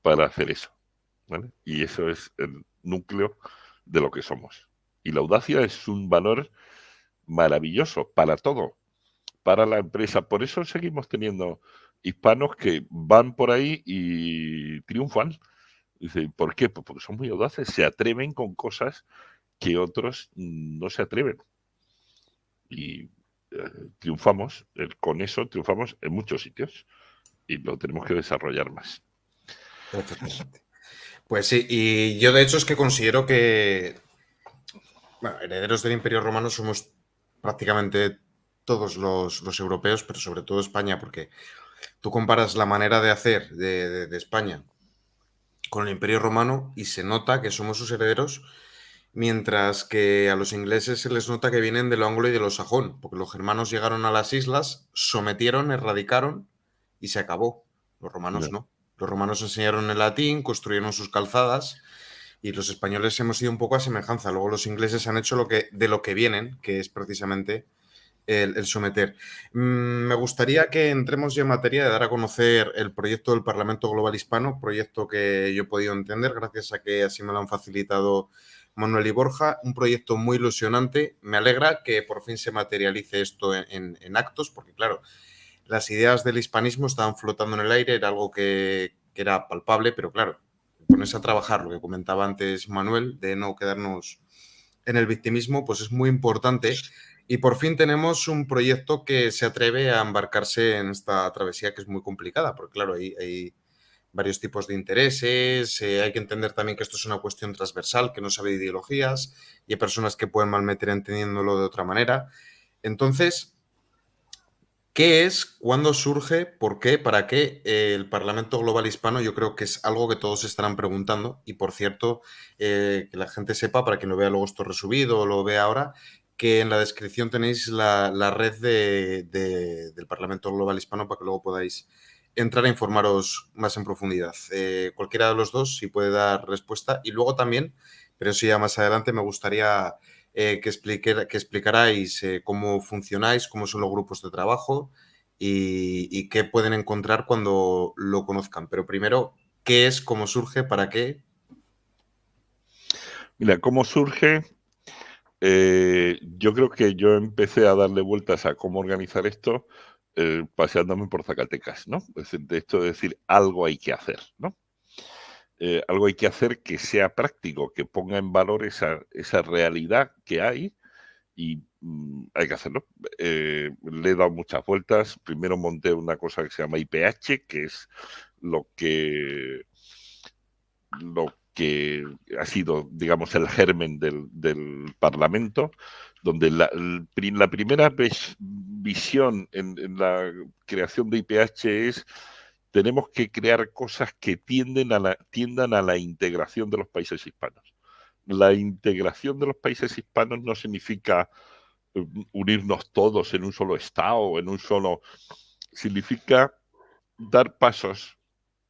para hacer eso, ¿vale? Y eso es el núcleo de lo que somos. Y la audacia es un valor maravilloso para todo, para la empresa. Por eso seguimos teniendo hispanos que van por ahí y triunfan. Dice, ¿por qué? Pues porque son muy audaces, se atreven con cosas que otros no se atreven. Y triunfamos, con eso triunfamos en muchos sitios y lo tenemos que desarrollar más. Perfectamente. Pues sí, y yo de hecho es que considero que, bueno, herederos del Imperio Romano somos prácticamente todos los europeos, pero sobre todo España, porque tú comparas la manera de hacer de España con el Imperio Romano y se nota que somos sus herederos, mientras que a los ingleses se les nota que vienen de lo anglo y de lo sajón, porque los germanos llegaron a las islas, sometieron, erradicaron y se acabó. Los romanos no. Los romanos enseñaron el latín, construyeron sus calzadas y los españoles hemos ido un poco a semejanza. Luego los ingleses han hecho de lo que vienen, que es precisamente el someter. Me gustaría que entremos ya en materia de dar a conocer el proyecto del Parlamento Global Hispano, proyecto que yo he podido entender gracias a que así me lo han facilitado Manuel y Borja, un proyecto muy ilusionante. Me alegra que por fin se materialice esto en actos, porque claro, las ideas del hispanismo estaban flotando en el aire, era algo que era palpable, pero claro, ponerse a trabajar, lo que comentaba antes Manuel, de no quedarnos en el victimismo, pues es muy importante. Y por fin tenemos un proyecto que se atreve a embarcarse en esta travesía que es muy complicada, porque claro, hay varios tipos de intereses, hay que entender también que esto es una cuestión transversal, que no sabe de ideologías, y hay personas que pueden malmeter entendiéndolo de otra manera. Entonces, ¿qué es? ¿Cuándo surge? ¿Por qué? ¿Para qué? El Parlamento Global Hispano yo creo que es algo que todos estarán preguntando y por cierto, que la gente sepa, para quien lo vea luego esto resubido o lo vea ahora, que en la descripción tenéis la red del Parlamento Global Hispano para que luego podáis entrar a informaros más en profundidad. Cualquiera de los dos si puede dar respuesta y luego también, pero eso ya más adelante, me gustaría que explicarais cómo funcionáis, cómo son los grupos de trabajo y qué pueden encontrar cuando lo conozcan. Pero primero, ¿qué es, cómo surge, para qué? Mira, ¿cómo surge? Yo creo que yo empecé a darle vueltas a cómo organizar esto paseándome por Zacatecas, ¿no? Es decir, de esto de decir algo hay que hacer, ¿no? Algo hay que hacer que sea práctico, que ponga en valor esa realidad que hay y hay que hacerlo. Le he dado muchas vueltas. Primero monté una cosa que se llama IPH, que es lo que ha sido, digamos, el germen del Parlamento, donde la primera visión en la creación de IPH es tenemos que crear cosas que tiendan a la integración de los países hispanos. La integración de los países hispanos no significa unirnos todos en un solo estado, en un solo... Significa dar pasos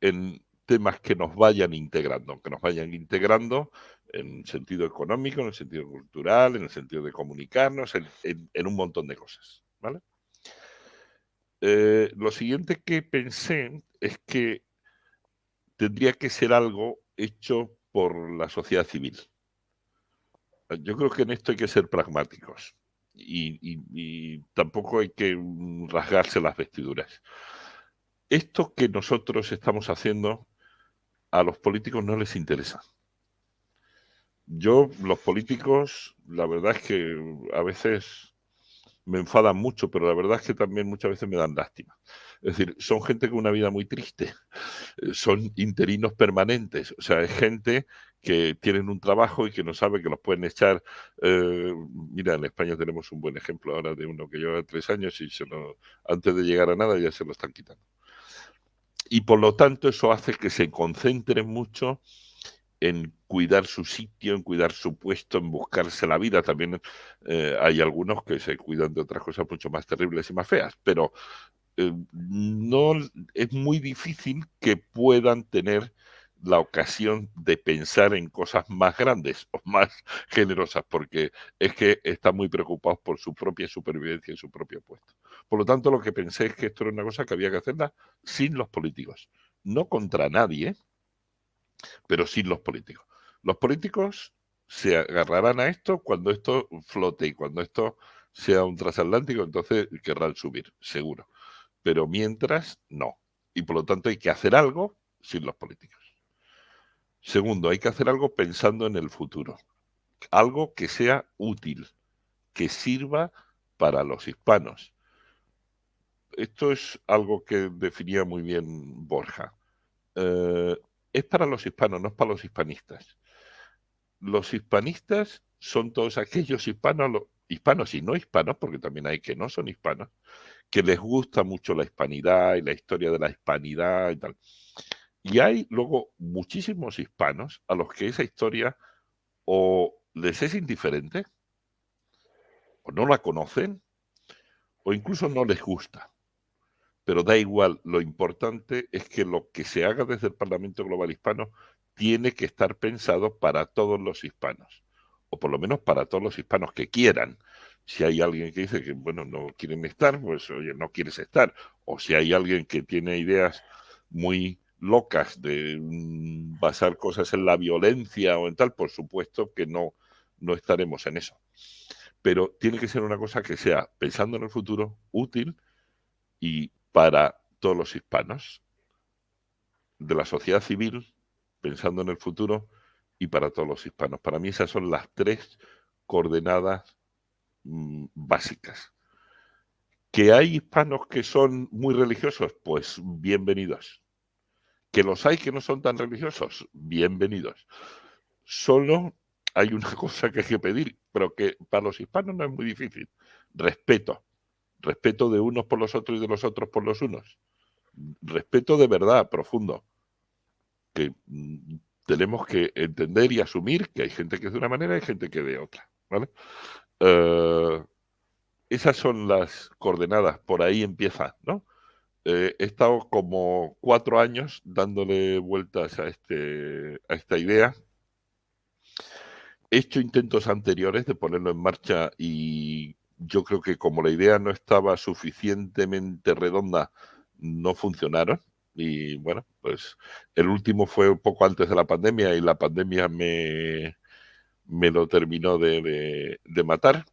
en temas que nos vayan integrando en el sentido económico, en el sentido cultural, en el sentido de comunicarnos, en un montón de cosas, ¿vale? Lo siguiente que pensé es que tendría que ser algo hecho por la sociedad civil. Yo creo que en esto hay que ser pragmáticos y tampoco hay que rasgarse las vestiduras. Esto que nosotros estamos haciendo a los políticos no les interesa. Los políticos, la verdad es que a veces me enfadan mucho, pero la verdad es que también muchas veces me dan lástima. Es decir, son gente con una vida muy triste, son interinos permanentes, o sea, es gente que tienen un trabajo y que no sabe que los pueden echar. Mira, en España tenemos un buen ejemplo ahora de uno que lleva 3 años y antes de llegar a nada ya se lo están quitando. Y por lo tanto eso hace que se concentren mucho en cuidar su sitio, en cuidar su puesto, en buscarse la vida. También hay algunos que se cuidan de otras cosas mucho más terribles y más feas, pero no es muy difícil que puedan tener la ocasión de pensar en cosas más grandes o más generosas, porque es que están muy preocupados por su propia supervivencia y su propio puesto. Por lo tanto, lo que pensé es que esto era una cosa que había que hacerla sin los políticos, no contra nadie, pero sin los políticos. Los políticos se agarrarán a esto cuando esto flote y cuando esto sea un transatlántico, entonces querrán subir, seguro. Pero mientras, no. Y por lo tanto hay que hacer algo sin los políticos. Segundo, hay que hacer algo pensando en el futuro. Algo que sea útil, que sirva para los hispanos. Esto es algo que definía muy bien Borja. Es para los hispanos, no es para los hispanistas. Los hispanistas son todos aquellos hispanos y no hispanos, porque también hay que no son hispanos, que les gusta mucho la hispanidad y la historia de la hispanidad y tal. Y hay luego muchísimos hispanos a los que esa historia o les es indiferente, o no la conocen, o incluso no les gusta. Pero da igual, lo importante es que lo que se haga desde el Parlamento Global Hispano tiene que estar pensado para todos los hispanos, o por lo menos para todos los hispanos que quieran. Si hay alguien que dice que, bueno, no quieren estar, pues oye, no quieres estar. O si hay alguien que tiene ideas muy locas de basar cosas en la violencia o en tal, por supuesto que no estaremos en eso. Pero tiene que ser una cosa que sea, pensando en el futuro, útil y para todos los hispanos, de la sociedad civil, pensando en el futuro, y para todos los hispanos. Para mí esas son las 3 coordenadas básicas. ¿Que hay hispanos que son muy religiosos? Pues bienvenidos. ¿Que los hay que no son tan religiosos? Bienvenidos. Solo hay una cosa que hay que pedir, pero que para los hispanos no es muy difícil. Respeto. Respeto de unos por los otros y de los otros por los unos. Respeto de verdad, profundo, que tenemos que entender y asumir que hay gente que es de una manera y hay gente que de otra, ¿vale? Esas son las coordenadas, por ahí empieza, ¿no? He estado como 4 años dándole vueltas a esta idea. he hecho intentos anteriores de ponerlo en marcha y yo creo que como la idea no estaba suficientemente redonda, no funcionaron. Y bueno, pues el último fue un poco antes de la pandemia y la pandemia me lo terminó de matar.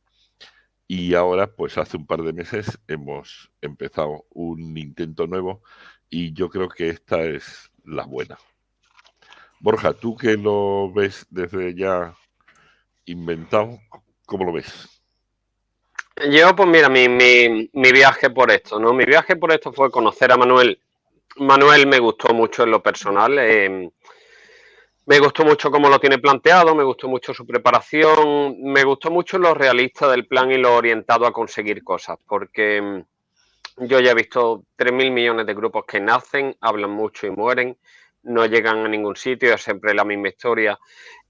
Y ahora, pues hace un par de meses hemos empezado un intento nuevo y yo creo que esta es la buena. Borja, tú que lo ves desde ya inventado, ¿cómo lo ves? Yo, pues mira, mi viaje por esto, ¿no? Mi viaje por esto fue conocer a Manuel. Manuel me gustó mucho en lo personal. Me gustó mucho cómo lo tiene planteado, me gustó mucho su preparación, me gustó mucho lo realista del plan y lo orientado a conseguir cosas, porque yo ya he visto 3.000 millones de grupos que nacen, hablan mucho y mueren, no llegan a ningún sitio, es siempre la misma historia.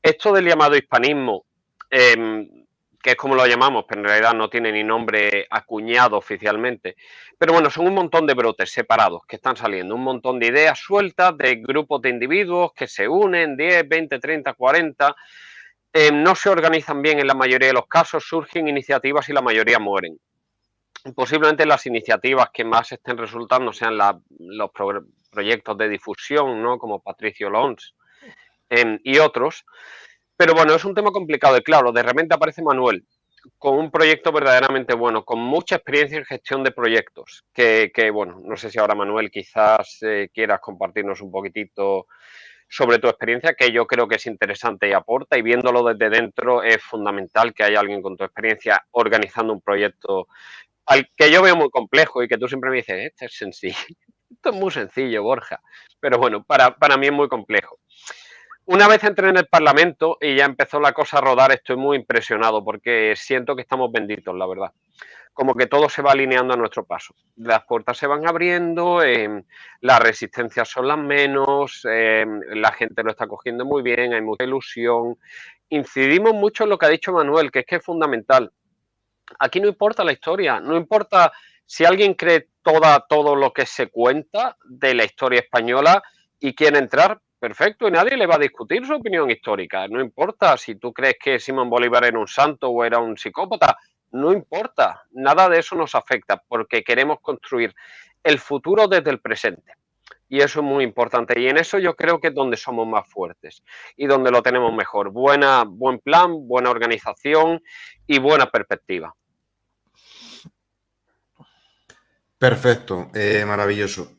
Esto del llamado hispanismo, que es como lo llamamos, pero en realidad no tiene ni nombre acuñado oficialmente. Pero bueno, son un montón de brotes separados que están saliendo, un montón de ideas sueltas de grupos de individuos que se unen, 10, 20, 30, 40. No se organizan bien en la mayoría de los casos, surgen iniciativas y la mayoría mueren. Posiblemente las iniciativas que más estén resultando sean los proyectos de difusión, ¿no? Como Patricio Lons y otros. Pero bueno, es un tema complicado y claro, de repente aparece Manuel con un proyecto verdaderamente bueno, con mucha experiencia en gestión de proyectos, bueno, no sé si ahora Manuel quizás quieras compartirnos un poquitito sobre tu experiencia, que yo creo que es interesante y aporta, y viéndolo desde dentro es fundamental que haya alguien con tu experiencia organizando un proyecto al que yo veo muy complejo y que tú siempre me dices, este es sencillo, esto es muy sencillo, Borja, pero bueno, para mí es muy complejo. Una vez entré en el Parlamento y ya empezó la cosa a rodar, estoy muy impresionado porque siento que estamos benditos, la verdad. Como que todo se va alineando a nuestro paso. Las puertas se van abriendo, las resistencias son las menos, la gente lo está cogiendo muy bien, hay mucha ilusión. Incidimos mucho en lo que ha dicho Manuel, que es fundamental. Aquí no importa la historia, no importa si alguien cree todo lo que se cuenta de la historia española y quiere entrar, perfecto, y nadie le va a discutir su opinión histórica. No importa si tú crees que Simón Bolívar era un santo o era un psicópata, no importa, nada de eso nos afecta porque queremos construir el futuro desde el presente. Y eso es muy importante. Y en eso yo creo que es donde somos más fuertes y donde lo tenemos mejor. Buen plan, buena organización y buena perspectiva. Perfecto, maravilloso.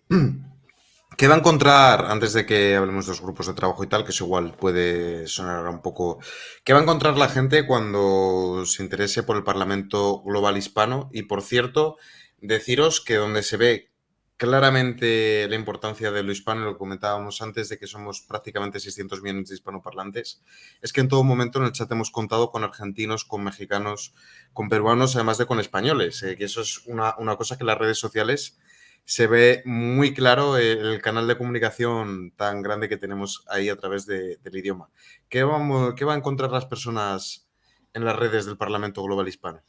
¿Qué va a encontrar, antes de que hablemos de los grupos de trabajo y tal, que eso igual puede sonar ahora un poco, qué va a encontrar la gente cuando se interese por el Parlamento Global Hispano? Y por cierto, deciros que donde se ve claramente la importancia de lo hispano, lo que comentábamos antes, de que somos prácticamente 600 millones de hispanoparlantes, es que en todo momento en el chat hemos contado con argentinos, con mexicanos, con peruanos, además de con españoles, que eso es una cosa que en las redes sociales se ve muy claro el canal de comunicación tan grande que tenemos ahí a través del idioma. ¿Qué va a encontrar las personas en las redes del Parlamento Global Hispano?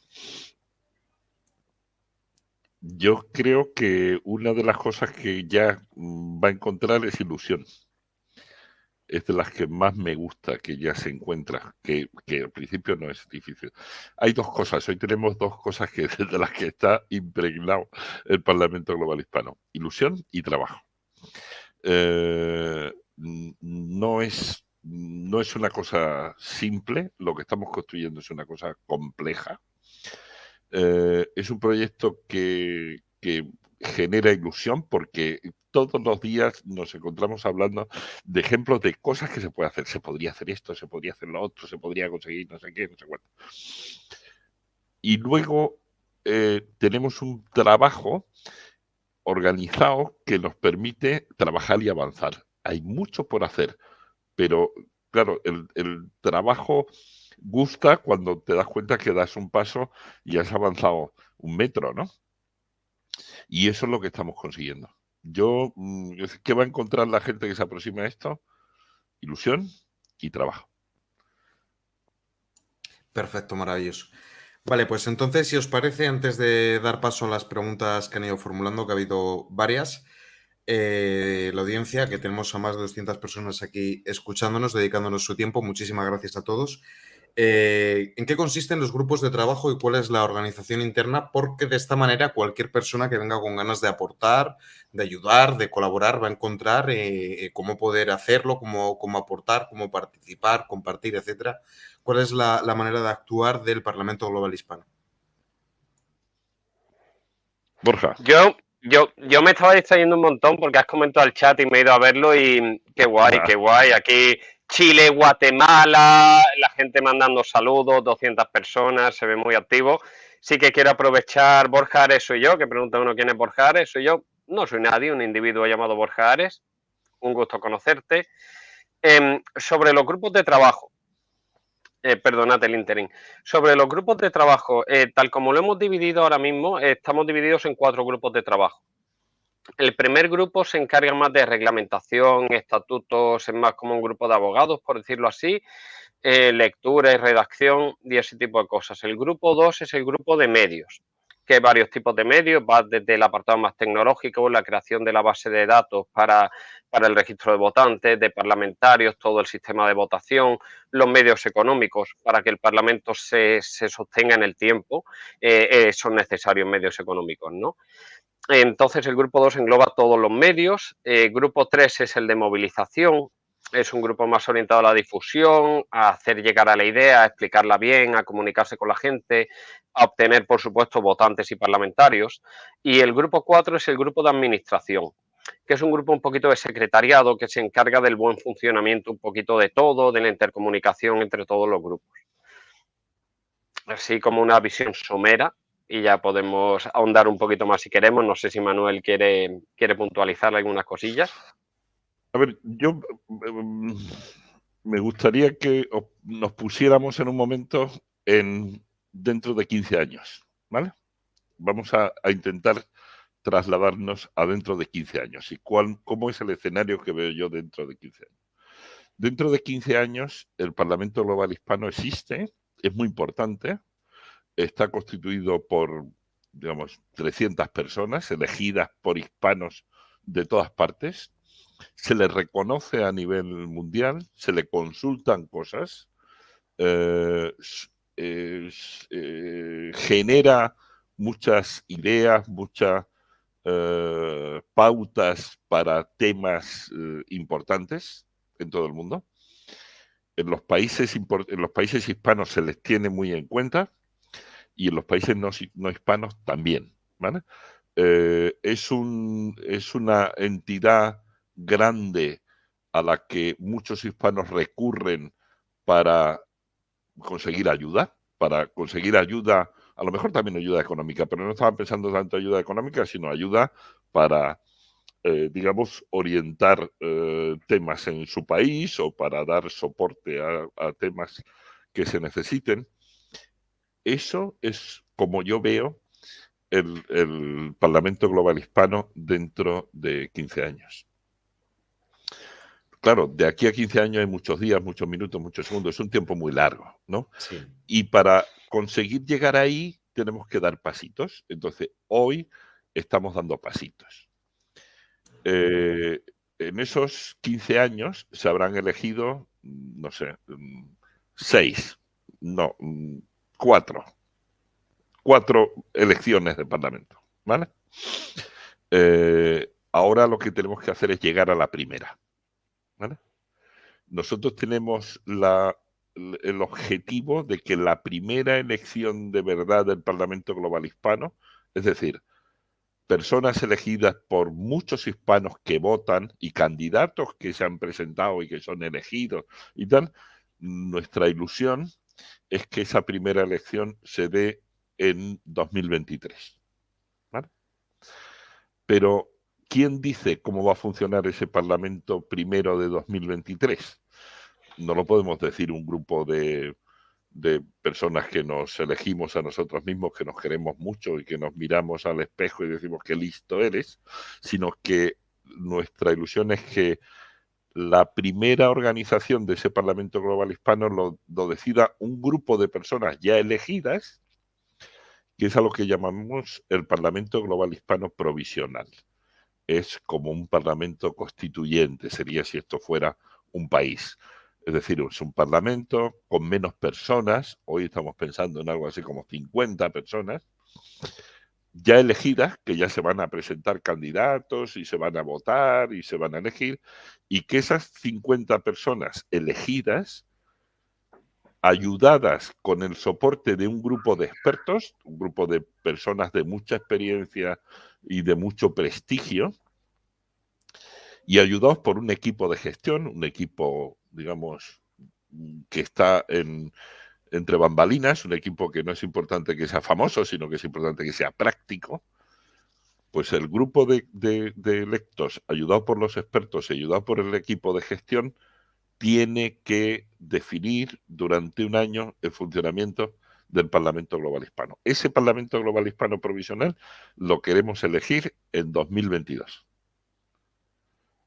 Yo creo que una de las cosas que ya va a encontrar es ilusión. Es de las que más me gusta que ya se encuentra, que al principio no es difícil. Hay dos cosas, hoy tenemos dos cosas que de las que está impregnado el Parlamento Global Hispano: ilusión y trabajo. No es una cosa simple, lo que estamos construyendo es una cosa compleja. Es un proyecto que genera ilusión porque todos los días nos encontramos hablando de ejemplos de cosas que se puede hacer. Se podría hacer esto, se podría hacer lo otro, se podría conseguir no sé qué, no sé cuánto. Y luego tenemos un trabajo organizado que nos permite trabajar y avanzar. Hay mucho por hacer, pero claro, el trabajo gusta cuando te das cuenta que das un paso y has avanzado 1 metro, ¿no? Y eso es lo que estamos consiguiendo. ¿Qué va a encontrar la gente que se aproxima a esto? Ilusión y trabajo. Perfecto, maravilloso. Vale, pues entonces, si os parece, antes de dar paso a las preguntas que han ido formulando, que ha habido varias, la audiencia, que tenemos a más de 200 personas aquí escuchándonos, dedicándonos su tiempo, muchísimas gracias a todos. ¿En qué consisten los grupos de trabajo y cuál es la organización interna? Porque de esta manera cualquier persona que venga con ganas de aportar, de ayudar, de colaborar, va a encontrar cómo poder hacerlo, cómo aportar, cómo participar, compartir, etcétera. ¿Cuál es la manera de actuar del Parlamento Global Hispano? Borja. Yo me estaba distrayendo un montón porque has comentado el chat y me he ido a verlo y qué guay, qué guay. Aquí Chile, Guatemala, la gente mandando saludos, 200 personas, se ve muy activo. Sí que quiero aprovechar, Borja Ares soy yo, que pregunta uno quién es Borja Ares, soy yo. No soy nadie, un individuo llamado Borja Ares. Un gusto conocerte. Sobre los grupos de trabajo. Perdonad el interín. Sobre los grupos de trabajo, tal como lo hemos dividido ahora mismo, estamos divididos en 4 grupos de trabajo. El primer grupo se encarga más de reglamentación, estatutos, es más como un grupo de abogados, por decirlo así, lectura y redacción y ese tipo de cosas. El grupo 2 es el grupo de medios, que hay varios tipos de medios, va desde el apartado más tecnológico, la creación de la base de datos para el registro de votantes, de parlamentarios, todo el sistema de votación, los medios económicos para que el Parlamento se sostenga en el tiempo, son necesarios medios económicos, ¿no? Entonces el grupo 2 engloba todos los medios, grupo 3 es el de movilización, es un grupo más orientado a la difusión, a hacer llegar a la idea, a explicarla bien, a comunicarse con la gente, a obtener, por supuesto, votantes y parlamentarios. Y el grupo 4 es el grupo de administración, que es un grupo un poquito de secretariado que se encarga del buen funcionamiento un poquito de todo, de la intercomunicación entre todos los grupos. Así como una visión somera y ya podemos ahondar un poquito más si queremos. No sé si Manuel quiere puntualizar algunas cosillas. A ver, yo me gustaría que nos pusiéramos en un momento dentro de 15 años, ¿vale? Vamos a intentar trasladarnos a dentro de 15 años y cómo es el escenario que veo yo dentro de 15 años. Dentro de 15 años, el Parlamento Global Hispano existe, es muy importante, está constituido por, digamos, 300 personas elegidas por hispanos de todas partes. Se le reconoce a nivel mundial, se le consultan cosas, genera muchas ideas, muchas pautas para temas importantes en todo el mundo. En los países hispanos se les tiene muy en cuenta y en los países no hispanos también, ¿vale? Es una entidad grande a la que muchos hispanos recurren para conseguir ayuda, a lo mejor también ayuda económica, pero no estaban pensando tanto ayuda económica, sino ayuda para, digamos, orientar temas en su país o para dar soporte a temas que se necesiten. Eso es como yo veo el Parlamento Global Hispano dentro de 15 años. Claro, de aquí a 15 años hay muchos días, muchos minutos, muchos segundos, es un tiempo muy largo, ¿no? Sí. Y para conseguir llegar ahí tenemos que dar pasitos. Entonces, hoy estamos dando pasitos. En esos 15 años se habrán elegido, no sé, 4 elecciones de Parlamento, ¿vale? Ahora lo que tenemos que hacer es llegar a la primera, ¿vale? Nosotros tenemos el objetivo de que la primera elección de verdad del Parlamento Global Hispano, es decir, personas elegidas por muchos hispanos que votan y candidatos que se han presentado y que son elegidos y tal, nuestra ilusión es que esa primera elección se dé en 2023. ¿Vale? Pero, ¿quién dice cómo va a funcionar ese Parlamento primero de 2023? No lo podemos decir un grupo de personas que nos elegimos a nosotros mismos, que nos queremos mucho y que nos miramos al espejo y decimos qué listo eres, sino que nuestra ilusión es que la primera organización de ese Parlamento Global Hispano lo decida un grupo de personas ya elegidas, que es a lo que llamamos el Parlamento Global Hispano Provisional. Es como un parlamento constituyente, sería si esto fuera un país. Es decir, es un parlamento con menos personas. Hoy estamos pensando en algo así como 50 personas ya elegidas, que ya se van a presentar candidatos y se van a votar y se van a elegir, y que esas 50 personas elegidas, ayudadas con el soporte de un grupo de expertos, un grupo de personas de mucha experiencia y de mucho prestigio, y ayudados por un equipo de gestión, un equipo, digamos, que está entre bambalinas, un equipo que no es importante que sea famoso, sino que es importante que sea práctico. Pues el grupo de electos, ayudado por los expertos y ayudado por el equipo de gestión, tiene que definir durante un año el funcionamiento del Parlamento Global Hispano. Ese Parlamento Global Hispano provisional lo queremos elegir en 2022.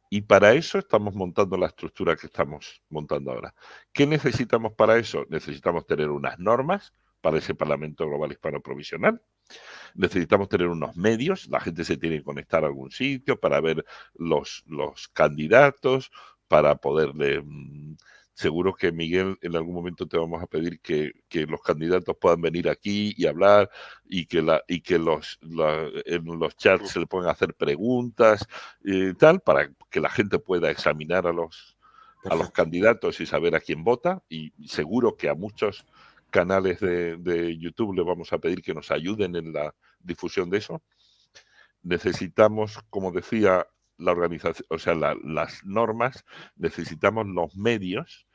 Y para eso estamos montando la estructura que estamos montando ahora. ¿Qué necesitamos para eso? Necesitamos tener unas normas para ese Parlamento Global Hispano provisional. Necesitamos tener unos medios, la gente se tiene que conectar a algún sitio para ver los candidatos, para poderle... seguro que, Miguel, en algún momento te vamos a pedir que los candidatos puedan venir aquí y hablar y que en los chats se le puedan hacer preguntas tal, para que la gente pueda examinar a los candidatos y saber a quién vota. Y seguro que a muchos canales de YouTube le vamos a pedir que nos ayuden en la difusión de eso. Necesitamos, como decía, la organización, o sea, las normas, necesitamos los medios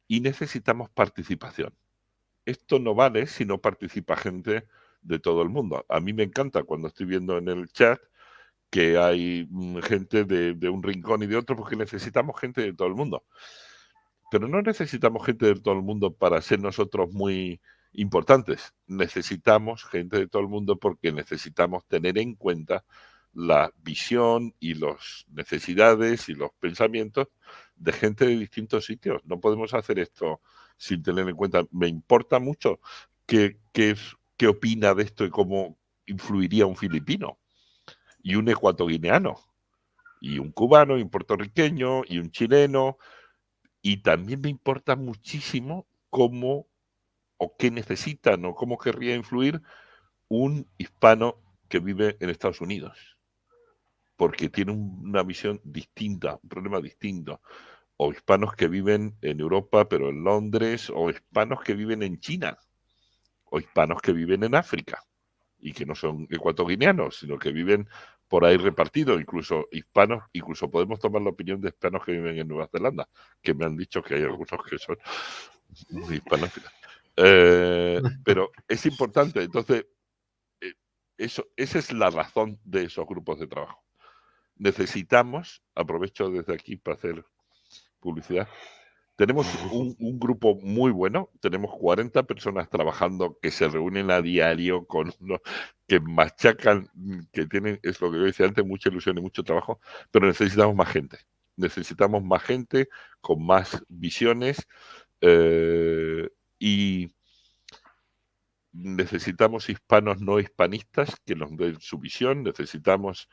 y necesitamos participación. Esto no vale si no participa gente de todo el mundo. A mí me encanta cuando estoy viendo en el chat que hay gente de un rincón y de otro, porque necesitamos gente de todo el mundo. Pero no necesitamos gente de todo el mundo para ser nosotros muy importantes. Necesitamos gente de todo el mundo porque necesitamos tener en cuenta la visión y las necesidades y los pensamientos de gente de distintos sitios. No podemos hacer esto sin tener en cuenta. Me importa mucho qué opina de esto y cómo influiría un filipino y un ecuatoguineano y un cubano y un puertorriqueño y un chileno. Y también me importa muchísimo cómo o qué necesitan o cómo querría influir un hispano que vive en Estados Unidos, porque tiene una visión distinta, un problema distinto. O hispanos que viven en Europa, pero en Londres, o hispanos que viven en China, o hispanos que viven en África y que no son ecuatoguineanos, sino que viven por ahí repartidos, incluso hispanos, incluso podemos tomar la opinión de hispanos que viven en Nueva Zelanda, que me han dicho que hay algunos que son hispanos. Pero es importante, entonces, esa es la razón de esos grupos de trabajo. Necesitamos, aprovecho desde aquí para hacer publicidad, tenemos un grupo muy bueno, tenemos 40 personas trabajando que se reúnen a diario con unos que machacan, que tienen, es lo que yo decía antes, mucha ilusión y mucho trabajo, pero necesitamos más gente. Necesitamos más gente con más visiones y necesitamos hispanos no hispanistas que nos den su visión, necesitamos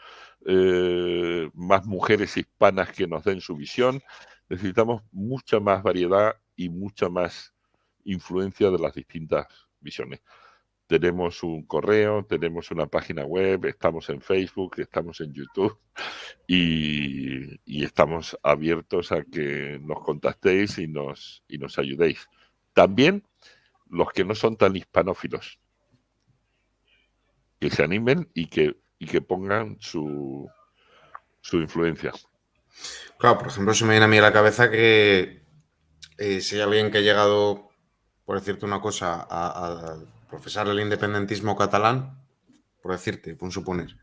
más mujeres hispanas que nos den su visión, necesitamos mucha más variedad y mucha más influencia de las distintas visiones. Tenemos un correo, tenemos una página web, estamos en Facebook, estamos en YouTube y estamos abiertos a que nos contactéis y nos ayudéis. También los que no son tan hispanófilos, que se animen y que pongan su influencia. Claro, por ejemplo, se me viene a mí a la cabeza que si hay alguien que ha llegado, por decirte una cosa, a profesar el independentismo catalán, por decirte, por suponer,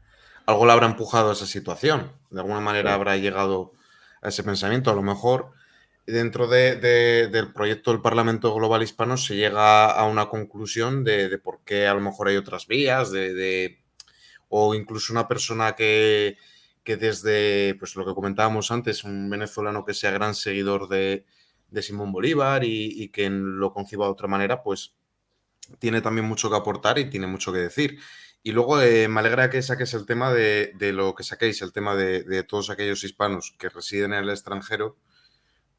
algo le habrá empujado a esa situación. De alguna manera habrá llegado a ese pensamiento. A lo mejor dentro del proyecto del Parlamento Global Hispano se llega a una conclusión de por qué a lo mejor hay otras vías, o incluso una persona que desde, pues lo que comentábamos antes, un venezolano que sea gran seguidor de Simón Bolívar y que lo conciba de otra manera, pues tiene también mucho que aportar y tiene mucho que decir. Y luego me alegra que saques el tema de lo que saquéis, el tema de todos aquellos hispanos que residen en el extranjero,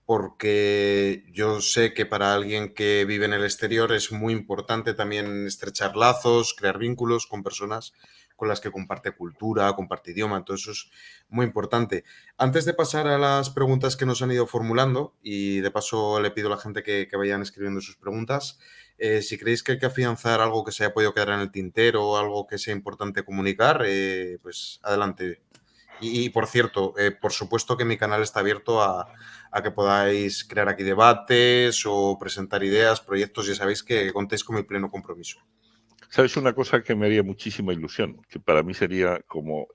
porque yo sé que para alguien que vive en el exterior es muy importante también estrechar lazos, crear vínculos con personas con las que comparte cultura, comparte idioma, entonces eso es muy importante. Antes de pasar a las preguntas que nos han ido formulando, y de paso le pido a la gente que vayan escribiendo sus preguntas, si creéis que hay que afianzar algo que se haya podido quedar en el tintero o algo que sea importante comunicar, pues adelante. Y por cierto, por supuesto que mi canal está abierto a que podáis crear aquí debates o presentar ideas, proyectos, ya sabéis que contéis con mi pleno compromiso. ¿Sabes una cosa que me haría muchísima ilusión? Que para mí sería como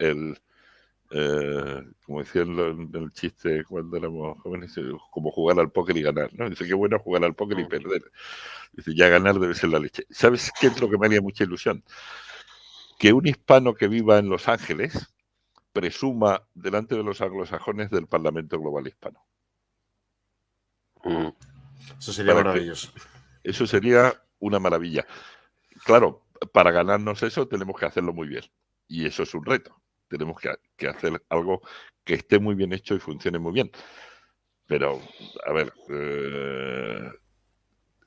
como decían el chiste cuando éramos jóvenes, como jugar al póker y ganar, ¿no? Dice, qué bueno jugar al póker y perder. Dice, ya ganar debe ser la leche. ¿Sabes qué es lo que me haría mucha ilusión? Que un hispano que viva en Los Ángeles presuma delante de los anglosajones del Parlamento Global Hispano. Eso sería maravilloso. Eso sería una maravilla. Claro, para ganarnos eso tenemos que hacerlo muy bien. Y eso es un reto. Tenemos que hacer algo que esté muy bien hecho y funcione muy bien. Pero, a ver,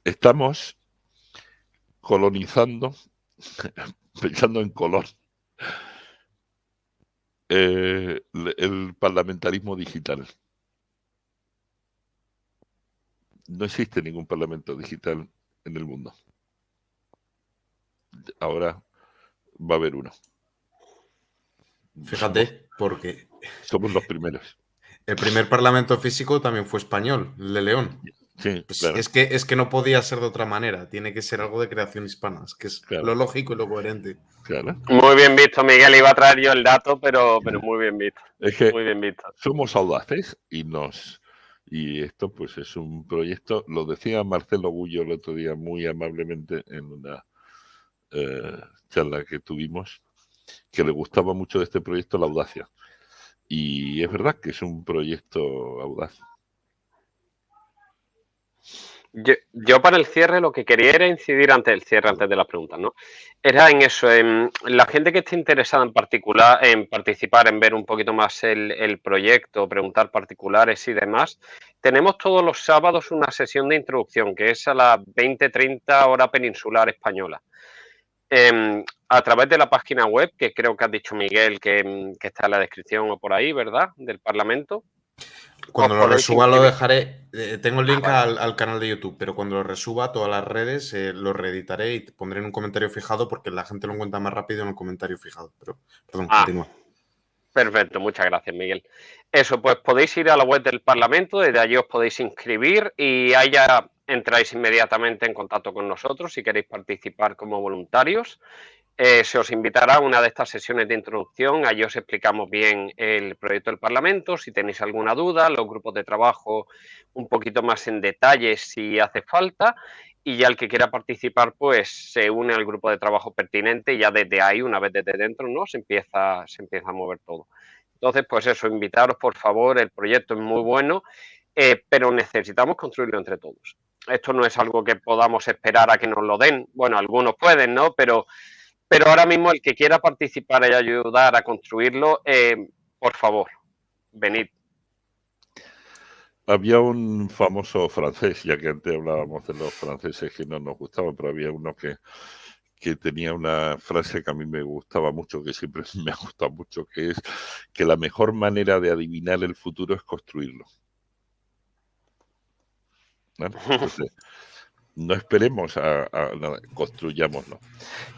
estamos colonizando, pensando en color, el parlamentarismo digital. No existe ningún parlamento digital en el mundo. Ahora va a haber uno. Fíjate, porque somos los primeros. El primer parlamento físico también fue español, el de León. Sí, pues claro. Es que no podía ser de otra manera, tiene que ser algo de creación hispana, es que es claro. lo lógico y lo coherente. Claro. Muy bien visto, Miguel, iba a traer yo el dato, pero muy bien visto. Es que muy bien visto. Somos audaces y esto pues es un proyecto, lo decía Marcelo Gullo el otro día muy amablemente en una charla que tuvimos, que le gustaba mucho de este proyecto la audacia. Y es verdad que es un proyecto audaz. Yo para el cierre lo que quería era incidir antes del cierre, antes de las preguntas, ¿no? Era en eso, en la gente que esté interesada en particular, en participar, en ver un poquito más el proyecto, preguntar particulares y demás. Tenemos todos los sábados una sesión de introducción que es a las 20:30 hora peninsular española. A través de la página web, que creo que has dicho Miguel, que está en la descripción o por ahí, ¿verdad? Del Parlamento. Cuando lo resuba lo dejaré. Tengo el link vale. al canal de YouTube, pero cuando lo resuba a todas las redes lo reeditaré y te pondré en un comentario fijado porque la gente lo encuentra más rápido en un comentario fijado. Pero, perdón, continúa. Perfecto, muchas gracias, Miguel. Eso, pues podéis ir a la web del Parlamento, desde allí os podéis inscribir y ahí ya entráis inmediatamente en contacto con nosotros si queréis participar como voluntarios. Se os invitará a una de estas sesiones de introducción, allí os explicamos bien el proyecto del Parlamento, si tenéis alguna duda, los grupos de trabajo un poquito más en detalle si hace falta, y ya el que quiera participar pues se une al grupo de trabajo pertinente y ya desde ahí, una vez desde dentro, ¿no? se empieza a mover todo. Entonces, pues eso, invitaros por favor, el proyecto es muy bueno, pero necesitamos construirlo entre todos. Esto no es algo que podamos esperar a que nos lo den, bueno, algunos pueden, ¿no? Pero ahora mismo el que quiera participar y ayudar a construirlo, por favor, venid. Había un famoso francés, ya que antes hablábamos de los franceses que no nos gustaban, pero había uno que tenía una frase que a mí me gustaba mucho, que siempre me ha gustado mucho, que es que la mejor manera de adivinar el futuro es construirlo. ¿Vale? Entonces, no esperemos a nada, construyámoslo.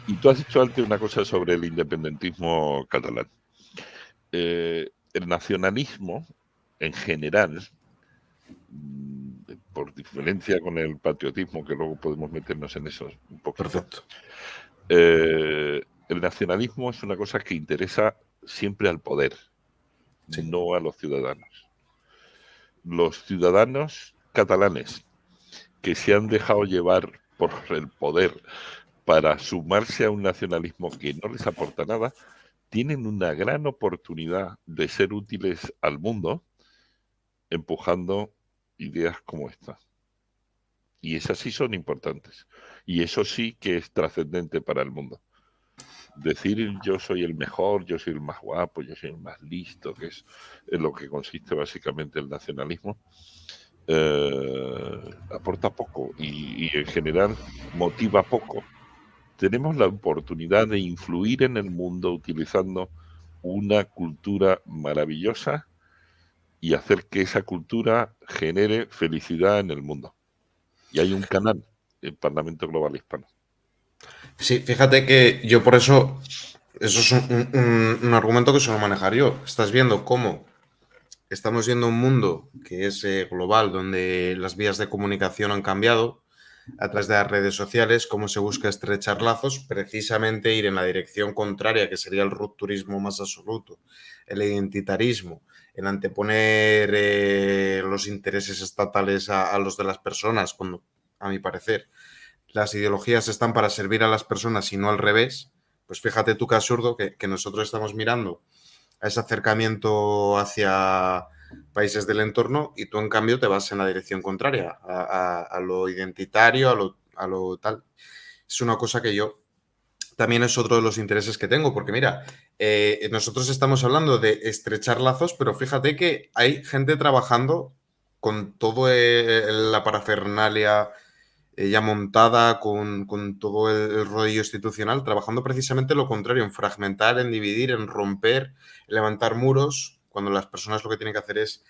Y tú has dicho antes una cosa sobre el independentismo catalán. El nacionalismo, en general, por diferencia con el patriotismo, que luego podemos meternos en eso un poquito. Perfecto. El nacionalismo es una cosa que interesa siempre al poder, sí, no a los ciudadanos. Los ciudadanos catalanes que se han dejado llevar por el poder para sumarse a un nacionalismo que no les aporta nada, tienen una gran oportunidad de ser útiles al mundo empujando ideas como esta. Y esas sí son importantes. Y eso sí que es trascendente para el mundo. Decir yo soy el mejor, yo soy el más guapo, yo soy el más listo, que es en lo que consiste básicamente el nacionalismo, aporta poco y en general motiva poco. Tenemos la oportunidad de influir en el mundo utilizando una cultura maravillosa y hacer que esa cultura genere felicidad en el mundo. Y hay un canal, el Parlamento Global Hispano. Sí, fíjate que yo por eso es un argumento que suelo manejar yo. Estás viendo cómo estamos viendo un mundo que es global, donde las vías de comunicación han cambiado a través de las redes sociales, cómo se busca estrechar lazos, precisamente ir en la dirección contraria, que sería el rupturismo más absoluto, el identitarismo, el anteponer los intereses estatales a los de las personas, cuando, a mi parecer, las ideologías están para servir a las personas y no al revés. Pues fíjate tú qué absurdo que nosotros estamos mirando a ese acercamiento hacia países del entorno y tú en cambio te vas en la dirección contraria, a lo identitario, a lo tal. Es una cosa que yo también es otro de los intereses que tengo, porque mira, nosotros estamos hablando de estrechar lazos, pero fíjate que hay gente trabajando con todo la parafernalia ya montada, con todo el rollo institucional, trabajando precisamente lo contrario, en fragmentar, en dividir, en romper, en levantar muros, cuando las personas lo que tienen que hacer es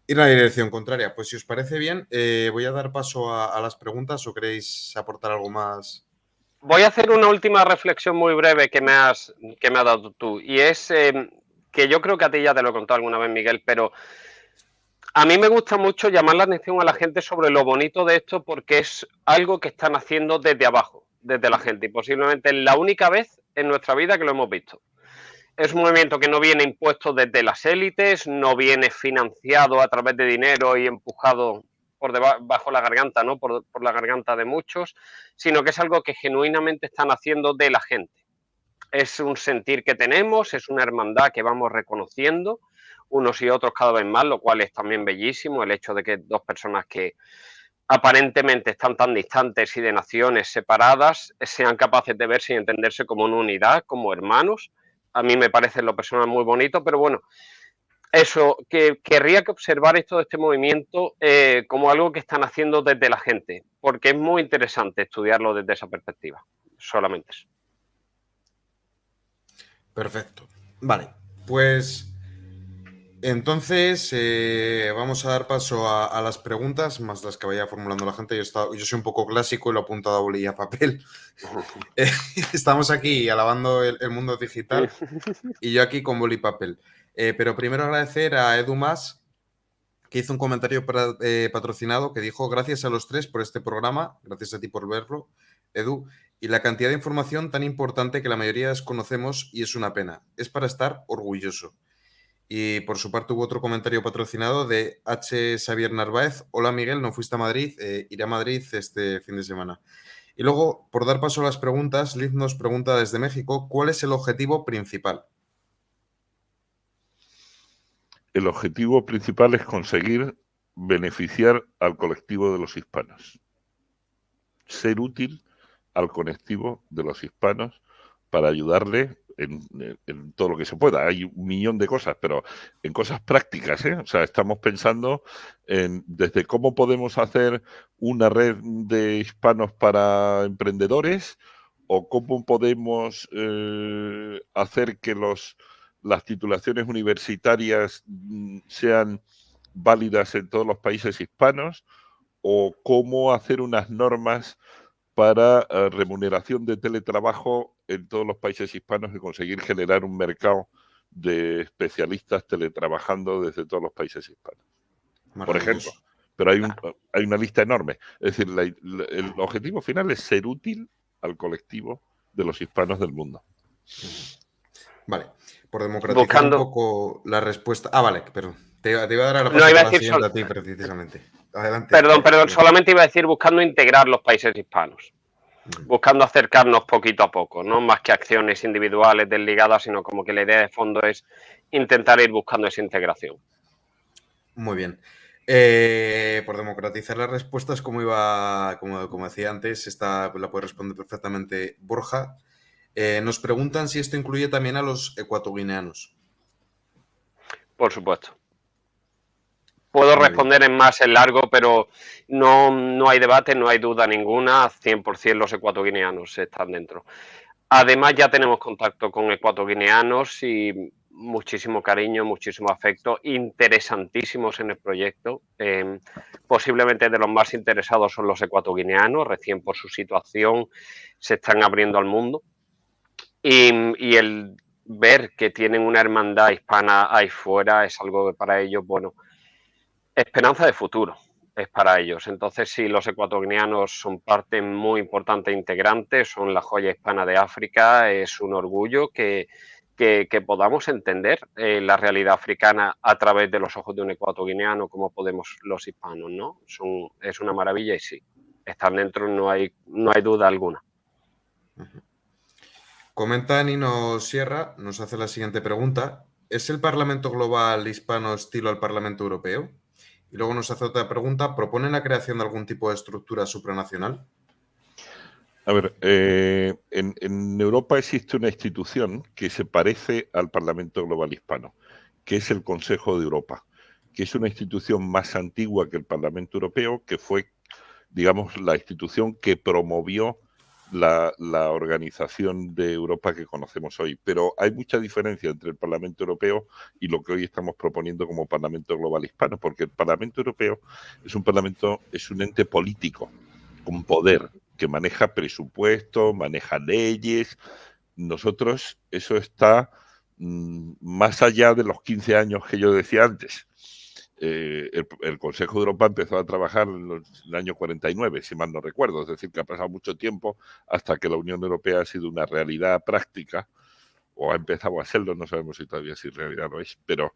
ir en la dirección contraria. Pues si os parece bien, voy a dar paso a las preguntas o queréis aportar algo más. Voy a hacer una última reflexión muy breve que me has dado tú, y es que yo creo que a ti ya te lo he contado alguna vez, Miguel, pero a mí me gusta mucho llamar la atención a la gente sobre lo bonito de esto porque es algo que están haciendo desde abajo, desde la gente, y posiblemente es la única vez en nuestra vida que lo hemos visto. Es un movimiento que no viene impuesto desde las élites, no viene financiado a través de dinero y empujado por bajo la garganta, ¿no? Por la garganta de muchos, sino que es algo que genuinamente están haciendo de la gente. Es un sentir que tenemos, es una hermandad que vamos reconociendo unos y otros cada vez más, lo cual es también bellísimo, el hecho de que dos personas que aparentemente están tan distantes y de naciones separadas sean capaces de verse y entenderse como una unidad, como hermanos. A mí me parece en lo personal muy bonito, pero bueno, eso, que querría que observar esto de este movimiento como algo que están haciendo desde la gente, porque es muy interesante estudiarlo desde esa perspectiva, solamente eso. Perfecto. Vale, pues entonces vamos a dar paso a las preguntas, más las que vaya formulando la gente. Yo soy un poco clásico y lo he apuntado a bolilla y a papel. Estamos aquí alabando el mundo digital y yo aquí con boli y papel. Pero primero agradecer a Edu Mas, que hizo un comentario patrocinado que dijo: gracias a los tres por este programa, gracias a ti por verlo, Edu, y la cantidad de información tan importante que la mayoría desconocemos y es una pena. Es para estar orgulloso. Y por su parte hubo otro comentario patrocinado de H. Xavier Narváez. Hola Miguel, no fuiste a Madrid, iré a Madrid este fin de semana. Y luego, por dar paso a las preguntas, Liz nos pregunta desde México, ¿cuál es el objetivo principal? El objetivo principal es conseguir beneficiar al colectivo de los hispanos. Ser útil al colectivo de los hispanos para ayudarle en todo lo que se pueda. Hay un millón de cosas, pero en cosas prácticas, ¿eh? O sea, estamos pensando en desde cómo podemos hacer una red de hispanos para emprendedores o cómo podemos hacer que las titulaciones universitarias sean válidas en todos los países hispanos o cómo hacer unas normas para remuneración de teletrabajo en todos los países hispanos y conseguir generar un mercado de especialistas teletrabajando desde todos los países hispanos, por ejemplo. Pero hay una lista enorme. Es decir, el objetivo final es ser útil al colectivo de los hispanos del mundo. Vale, por democratizar un poco la respuesta. Ah, vale, perdón. Te iba a dar a la paso iba a la decir siguiente a ti, precisamente. Adelante. Perdón, solamente iba a decir buscando integrar los países hispanos, buscando acercarnos poquito a poco, no más que acciones individuales desligadas, sino como que la idea de fondo es intentar ir buscando esa integración. Muy bien. Por democratizar las respuestas, como decía antes, esta la puede responder perfectamente Borja. Nos preguntan si esto incluye también a los ecuatoguineanos. Por supuesto. Puedo Muy bien. responder en más, en largo, pero no hay debate, no hay duda ninguna, 100% los ecuatoguineanos están dentro. Además, ya tenemos contacto con ecuatoguineanos y muchísimo cariño, muchísimo afecto, interesantísimos en el proyecto. Posiblemente de los más interesados son los ecuatoguineanos, recién por su situación se están abriendo al mundo. Y el ver que tienen una hermandad hispana ahí fuera es algo que para ellos, bueno, esperanza de futuro es para ellos. Entonces, sí, los ecuatoguineanos son parte muy importante e integrante, son la joya hispana de África, es un orgullo que podamos entender la realidad africana a través de los ojos de un ecuatoguineano, como podemos los hispanos, ¿no? Es una maravilla y sí, están dentro, no hay duda alguna. Comenta Nino Sierra, nos hace la siguiente pregunta. ¿Es el Parlamento Global hispano estilo al Parlamento Europeo? Y luego nos hace otra pregunta. ¿Proponen la creación de algún tipo de estructura supranacional? A ver, en Europa existe una institución que se parece al Parlamento Global Hispano, que es el Consejo de Europa, que es una institución más antigua que el Parlamento Europeo, que fue, digamos, la institución que promovió la organización de Europa que conocemos hoy. Pero hay mucha diferencia entre el Parlamento Europeo y lo que hoy estamos proponiendo como Parlamento Global Hispano, porque el Parlamento Europeo es un ente político con poder, que maneja presupuesto, maneja leyes. Nosotros, eso está más allá de los 15 años que yo decía antes. El Consejo de Europa empezó a trabajar en el año 49, si mal no recuerdo, es decir, que ha pasado mucho tiempo hasta que la Unión Europea ha sido una realidad práctica, o ha empezado a serlo, no sabemos si todavía si realidad lo es, pero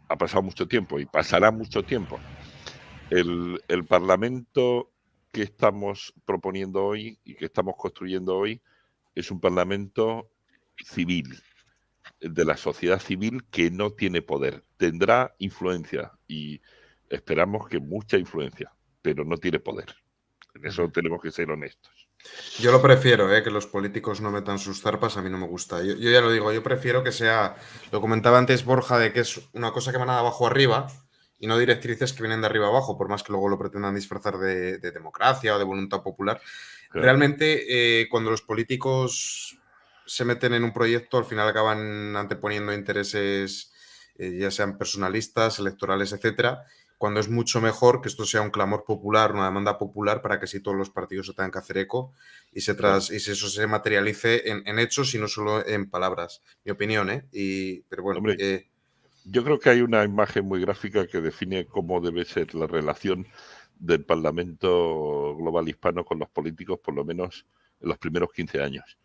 ha pasado mucho tiempo y pasará mucho tiempo. El Parlamento que estamos proponiendo hoy y que estamos construyendo hoy es un Parlamento civil, de la sociedad civil, que no tiene poder. Tendrá influencia y esperamos que mucha influencia, pero no tiene poder. En eso tenemos que ser honestos. Yo lo prefiero, que los políticos no metan sus zarpas, a mí no me gusta. Yo ya lo digo, yo prefiero que sea, lo comentaba antes Borja, de que es una cosa que emana de abajo arriba y no directrices que vienen de arriba abajo, por más que luego lo pretendan disfrazar de democracia o de voluntad popular. Claro. Realmente, cuando los políticos se meten en un proyecto, al final acaban anteponiendo intereses, ya sean personalistas, electorales, etcétera, cuando es mucho mejor que esto sea un clamor popular, una demanda popular, para que así todos los partidos se tengan que hacer eco y eso se materialice en hechos y no solo en palabras. Mi opinión, ¿eh? Pero bueno. Hombre, yo creo que hay una imagen muy gráfica que define cómo debe ser la relación del Parlamento Global Hispano con los políticos, por lo menos en los primeros 15 años.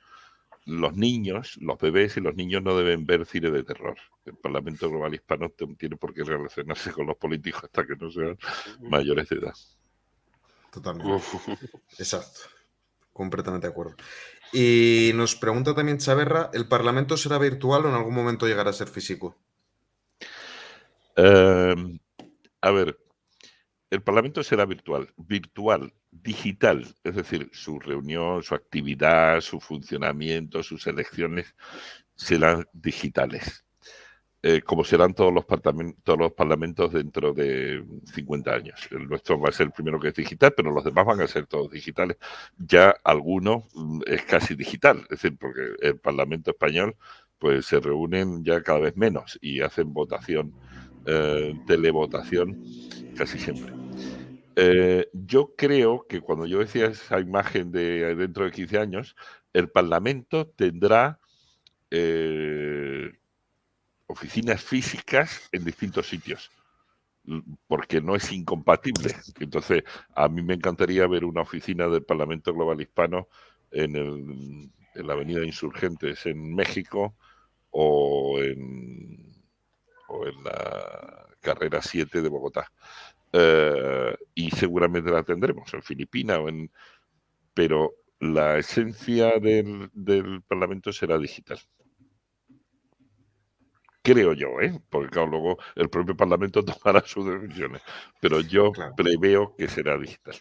Los niños, los bebés y los niños no deben ver cine de terror. El Parlamento Global Hispano no tiene por qué relacionarse con los políticos hasta que no sean mayores de edad. Totalmente. Exacto. Completamente de acuerdo. Y nos pregunta también Chaverra, ¿el Parlamento será virtual o en algún momento llegará a ser físico? A ver, el Parlamento será virtual, digital, es decir, su reunión, su actividad, su funcionamiento, sus elecciones serán digitales, como serán todos los parlamentos dentro de 50 años. El nuestro va a ser el primero que es digital, pero los demás van a ser todos digitales. Ya alguno es casi digital, es decir, porque el Parlamento español pues se reúnen ya cada vez menos y hacen votación, televotación casi siempre. Yo creo que cuando yo decía esa imagen de dentro de 15 años, el Parlamento tendrá oficinas físicas en distintos sitios, porque no es incompatible. Entonces, a mí me encantaría ver una oficina del Parlamento Global Hispano en la Avenida Insurgentes en México o en la carrera 7 de Bogotá. Y seguramente la tendremos en Filipinas, pero la esencia del Parlamento será digital. Creo yo, porque claro, luego el propio Parlamento tomará sus decisiones, pero yo preveo que será digital.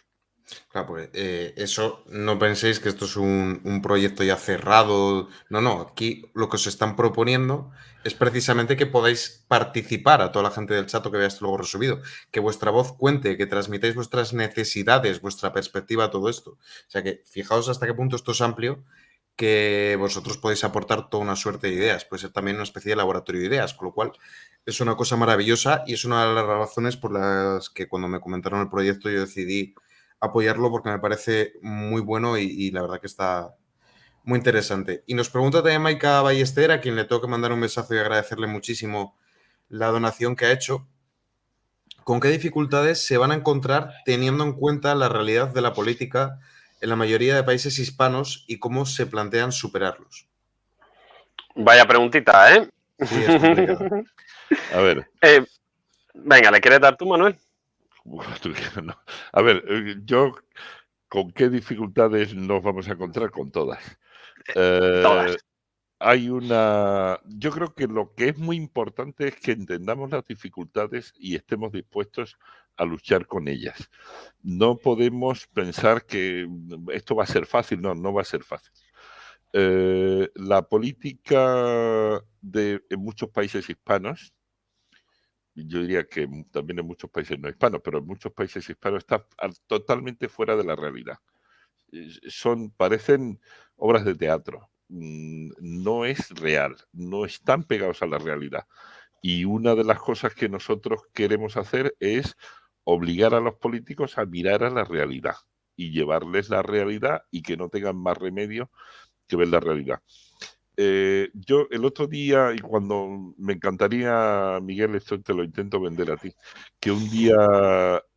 Claro, pues eso no penséis que esto es un proyecto ya cerrado. No, no, aquí lo que os están proponiendo es precisamente que podáis participar a toda la gente del chat o que vea esto luego resubido, que vuestra voz cuente, que transmitáis vuestras necesidades, vuestra perspectiva a todo esto. O sea que fijaos hasta qué punto esto es amplio, que vosotros podéis aportar toda una suerte de ideas. Puede ser también una especie de laboratorio de ideas, con lo cual es una cosa maravillosa y es una de las razones por las que cuando me comentaron el proyecto yo decidí apoyarlo porque me parece muy bueno y la verdad que está muy interesante. Y nos pregunta también Maika Ballester, a quien le tengo que mandar un besazo y agradecerle muchísimo la donación que ha hecho. ¿Con qué dificultades se van a encontrar teniendo en cuenta la realidad de la política en la mayoría de países hispanos y cómo se plantean superarlos? Vaya preguntita, ¿eh? Sí, es complicado. A ver, Venga, ¿le quieres dar tú, Manuel? no. A ver, yo con qué dificultades nos vamos a encontrar con todas. Todas. Eh, yo creo que lo que es muy importante es que entendamos las dificultades y estemos dispuestos a luchar con ellas. No podemos pensar que esto va a ser fácil, no, no va a ser fácil. La política en muchos países hispanos, yo diría que también en muchos países no hispanos, pero en muchos países hispanos está totalmente fuera de la realidad. Parecen obras de teatro. No es real, no están pegados a la realidad. Y una de las cosas que nosotros queremos hacer es obligar a los políticos a mirar a la realidad y llevarles la realidad y que no tengan más remedio que ver la realidad. Yo el otro día, y cuando me encantaría, Miguel, esto te lo intento vender a ti, que un día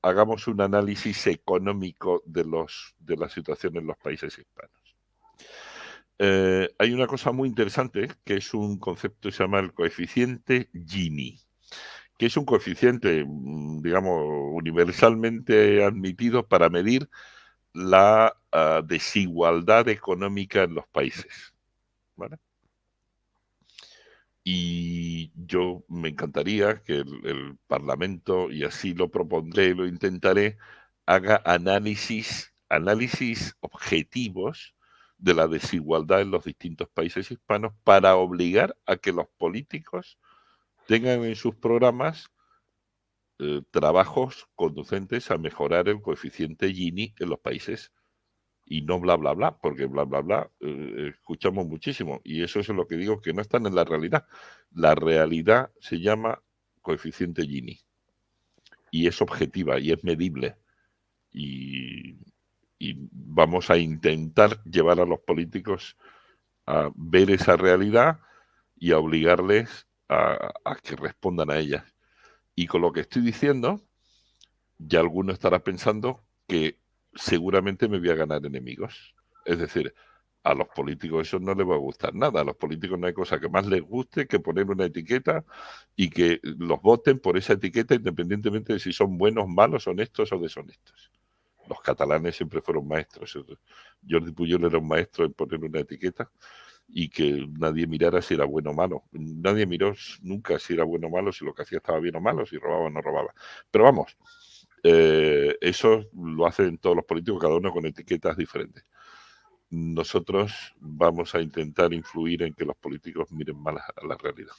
hagamos un análisis económico de la situación en los países hispanos. Hay una cosa muy interesante, que es un concepto que se llama el coeficiente Gini, que es un coeficiente, digamos, universalmente admitido para medir la desigualdad económica en los países, ¿vale? Y yo me encantaría que el Parlamento, y así lo propondré, lo intentaré, haga análisis objetivos de la desigualdad en los distintos países hispanos para obligar a que los políticos tengan en sus programas trabajos conducentes a mejorar el coeficiente Gini en los países y no bla, bla, bla, porque bla, bla, bla, escuchamos muchísimo. Y eso es lo que digo, que no están en la realidad. La realidad se llama coeficiente Gini y es objetiva y es medible. Y, y vamos a intentar llevar a los políticos a ver esa realidad y a obligarles a que respondan a ella. Y con lo que estoy diciendo, ya alguno estará pensando que seguramente me voy a ganar enemigos. Es decir, a los políticos eso no les va a gustar nada. A los políticos no hay cosa que más les guste que poner una etiqueta y que los voten por esa etiqueta independientemente de si son buenos, malos, honestos o deshonestos. Los catalanes siempre fueron maestros. Jordi Pujol era un maestro en poner una etiqueta y que nadie mirara si era bueno o malo. Nadie miró nunca si era bueno o malo, si lo que hacía estaba bien o malo, si robaba o no robaba. Pero vamos, eso lo hacen todos los políticos, cada uno con etiquetas diferentes. Nosotros vamos a intentar influir en que los políticos miren más a la realidad.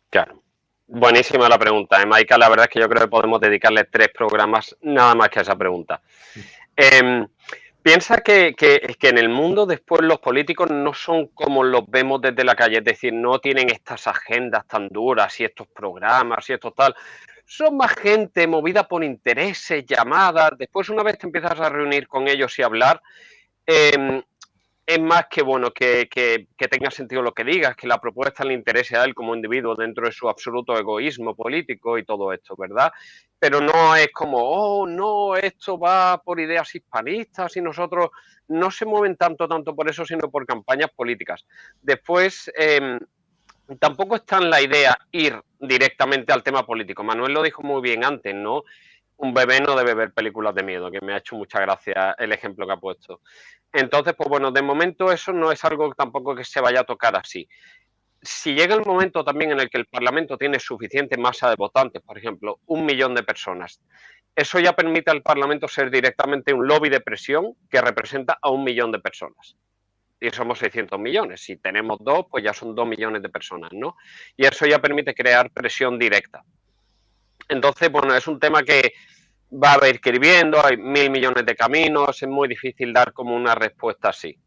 Claro. Buenísima la pregunta, Maika. La verdad es que yo creo que podemos dedicarle 3 programas nada más que a esa pregunta. Piensa que en el mundo después los políticos no son como los vemos desde la calle, es decir, no tienen estas agendas tan duras y estos programas y esto tal. Son más gente movida por intereses, llamadas. Después, una vez te empiezas a reunir con ellos y a hablar, es más que bueno que tenga sentido lo que digas, que la propuesta le interese a él como individuo dentro de su absoluto egoísmo político y todo esto, ¿verdad? Pero no es como, oh, no, esto va por ideas hispanistas y nosotros no se mueven tanto por eso, sino por campañas políticas. Después, tampoco está en la idea ir directamente al tema político. Manuel lo dijo muy bien antes, ¿no? Un bebé no debe ver películas de miedo, que me ha hecho mucha gracia el ejemplo que ha puesto. Entonces, pues bueno, de momento eso no es algo tampoco que se vaya a tocar así. Si llega el momento también en el que el Parlamento tiene suficiente masa de votantes, por ejemplo, 1 millón de personas, Eso ya permite al Parlamento ser directamente un lobby de presión que representa a 1 millón de personas. Y somos 600 millones. Si tenemos 2, pues ya son 2 millones de personas, ¿no? Y eso ya permite crear presión directa. Entonces, bueno, es un tema que va a haber que ir viendo, hay 1.000 millones de caminos, es muy difícil dar como una respuesta así.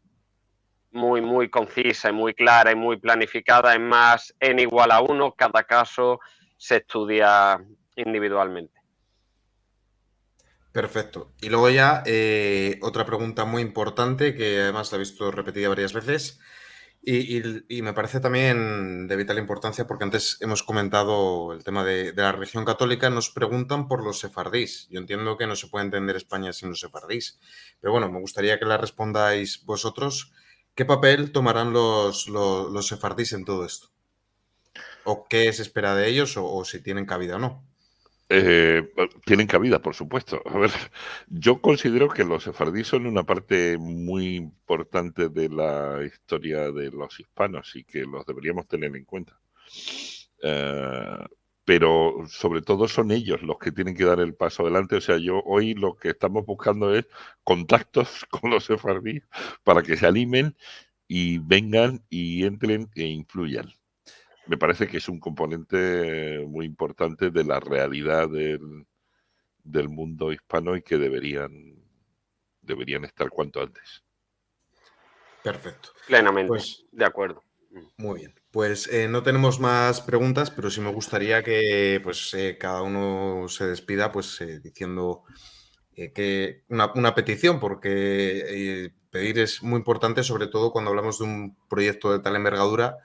Muy concisa y muy clara y muy planificada. Es más, n igual a 1, cada caso se estudia individualmente. Perfecto. Y luego ya otra pregunta muy importante que además la he visto repetida varias veces y me parece también de vital importancia porque antes hemos comentado el tema de la religión católica. Nos preguntan por los sefardís. Yo entiendo que no se puede entender España sin los sefardís, pero bueno, me gustaría que la respondáis vosotros. ¿Qué papel tomarán los sefardís en todo esto? ¿O qué se espera de ellos o si tienen cabida o no? Tienen cabida, por supuesto. A ver, yo considero que los sefardíes son una parte muy importante de la historia de los hispanos y que los deberíamos tener en cuenta. Pero sobre todo son ellos los que tienen que dar el paso adelante. O sea, yo hoy lo que estamos buscando es contactos con los sefardíes para que se animen y vengan y entren e influyan. Me parece que es un componente muy importante de la realidad del mundo hispano y que deberían estar cuanto antes. Perfecto. Plenamente, Pues de acuerdo. muy bien. Pues no tenemos más preguntas, pero sí me gustaría que pues, cada uno se despida pues, diciendo que una petición, porque pedir es muy importante, sobre todo cuando hablamos de un proyecto de tal envergadura,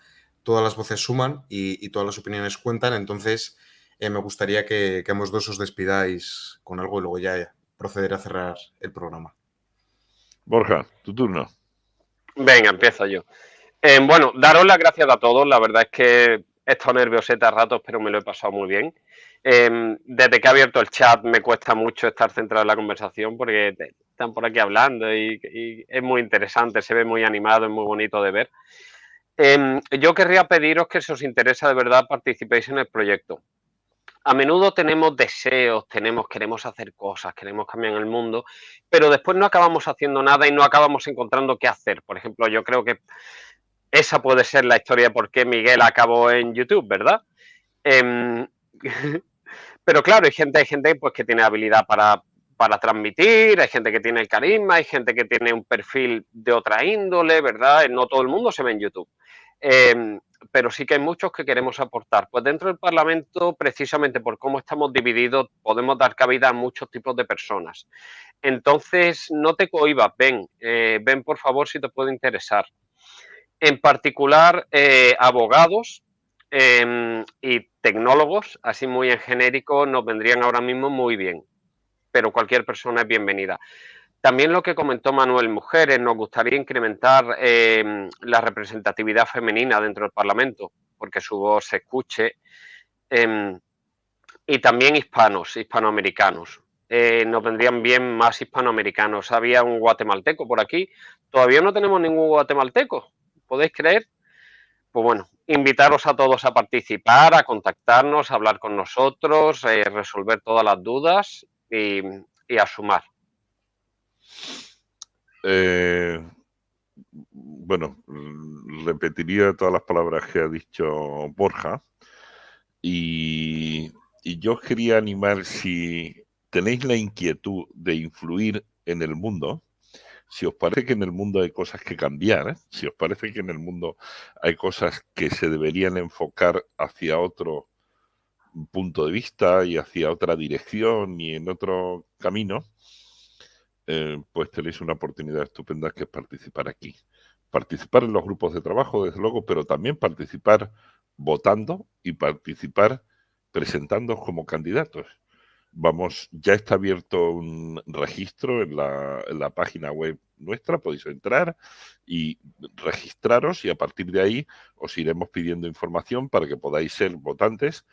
todas las voces suman y todas las opiniones cuentan, entonces me gustaría que ambos dos os despidáis con algo y luego ya proceder a cerrar el programa. Borja, tu turno. Venga, empiezo yo. Bueno, daros las gracias a todos. La verdad es que he estado nervioseta a ratos, pero me lo he pasado muy bien. Desde que he abierto el chat me cuesta mucho estar centrado en la conversación porque están por aquí hablando y es muy interesante, se ve muy animado, es muy bonito de ver. Yo querría pediros que si os interesa de verdad participéis en el proyecto. A menudo tenemos deseos, queremos hacer cosas, queremos cambiar el mundo, pero después no acabamos haciendo nada y no acabamos encontrando qué hacer. Por ejemplo, yo creo que esa puede ser la historia de por qué Miguel acabó en YouTube, ¿verdad? Em, pero claro, hay gente pues, que tiene habilidad para transmitir, hay gente que tiene el carisma, hay gente que tiene un perfil de otra índole, ¿verdad? No todo el mundo se ve en YouTube. Pero sí que hay muchos que queremos aportar. Pues dentro del Parlamento, precisamente por cómo estamos divididos, podemos dar cabida a muchos tipos de personas. Entonces, no te cohibas, ven por favor si te puede interesar. En particular, abogados y tecnólogos, así muy en genérico, nos vendrían ahora mismo muy bien, pero cualquier persona es bienvenida. También lo que comentó Manuel, mujeres, nos gustaría incrementar la representatividad femenina dentro del Parlamento, porque su voz se escuche, y también hispanoamericanos. Nos vendrían bien más hispanoamericanos. Había un guatemalteco por aquí, todavía no tenemos ningún guatemalteco, ¿podéis creer? Pues bueno, invitaros a todos a participar, a contactarnos, a hablar con nosotros, resolver todas las dudas y a sumar. Bueno, repetiría todas las palabras que ha dicho Borja y yo os quería animar, si tenéis la inquietud de influir en el mundo, si os parece que en el mundo hay cosas que cambiar, si os parece que en el mundo hay cosas que se deberían enfocar hacia otro punto de vista y hacia otra dirección y en otro camino, pues tenéis una oportunidad estupenda que es participar aquí. Participar en los grupos de trabajo, desde luego, pero también participar votando y participar presentándoos como candidatos. Ya está abierto un registro en la página web nuestra, podéis entrar y registraros y a partir de ahí os iremos pidiendo información para que podáis ser votantes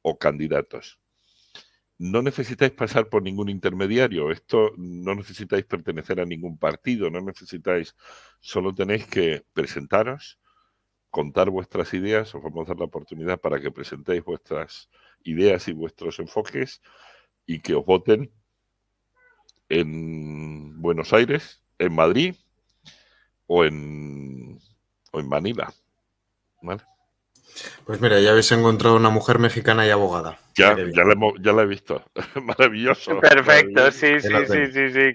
o candidatos. No necesitáis pasar por ningún intermediario, no necesitáis pertenecer a ningún partido, no necesitáis, solo tenéis que presentaros, contar vuestras ideas, os vamos a dar la oportunidad para que presentéis vuestras ideas y vuestros enfoques y que os voten en Buenos Aires, en Madrid o en Manila. ¿Vale? Pues mira, ya habéis encontrado una mujer mexicana y abogada. Ya la he visto. Maravilloso. Perfecto, sí,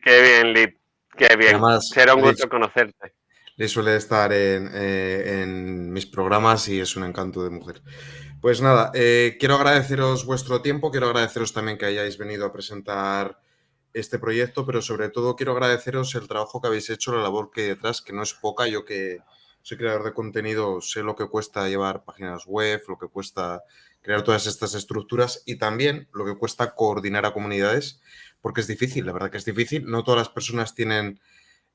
qué bien, Liz. Qué bien. Además, Será un gusto conocerte. Liz suele estar en mis programas y es un encanto de mujer. Pues nada, quiero agradeceros vuestro tiempo, quiero agradeceros también que hayáis venido a presentar este proyecto, pero sobre todo quiero agradeceros el trabajo que habéis hecho, la labor que hay detrás, que no es poca. Yo que soy creador de contenido, sé lo que cuesta llevar páginas web, lo que cuesta crear todas estas estructuras y también lo que cuesta coordinar a comunidades, porque es difícil, la verdad que es difícil. No todas las personas tienen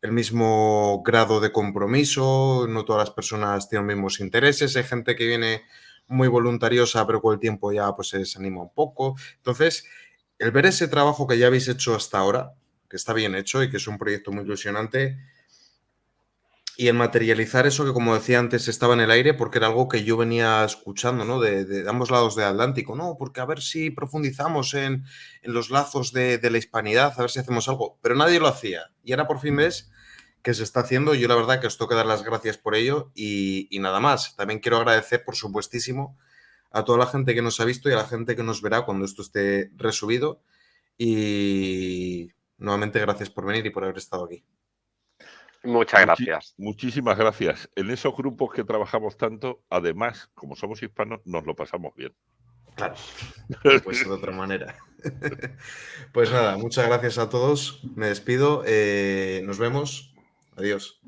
el mismo grado de compromiso, no todas las personas tienen los mismos intereses, hay gente que viene muy voluntariosa, pero con el tiempo ya pues se desanima un poco. Entonces, el ver ese trabajo que ya habéis hecho hasta ahora, que está bien hecho y que es un proyecto muy ilusionante, y el materializar eso que, como decía antes, estaba en el aire, porque era algo que yo venía escuchando, ¿no? De ambos lados del Atlántico, ¿no? Porque a ver si profundizamos en los lazos de la hispanidad, a ver si hacemos algo. Pero nadie lo hacía. Y ahora por fin ves que se está haciendo. Yo la verdad que os tengo que dar las gracias por ello y nada más. También quiero agradecer, por supuestísimo, a toda la gente que nos ha visto y a la gente que nos verá cuando esto esté resubido. Y nuevamente gracias por venir y por haber estado aquí. Muchas gracias. Muchísimas gracias. En esos grupos que trabajamos tanto, además, como somos hispanos, nos lo pasamos bien. Claro, pues de otra manera. Pues nada, muchas gracias a todos. Me despido. Nos vemos. Adiós.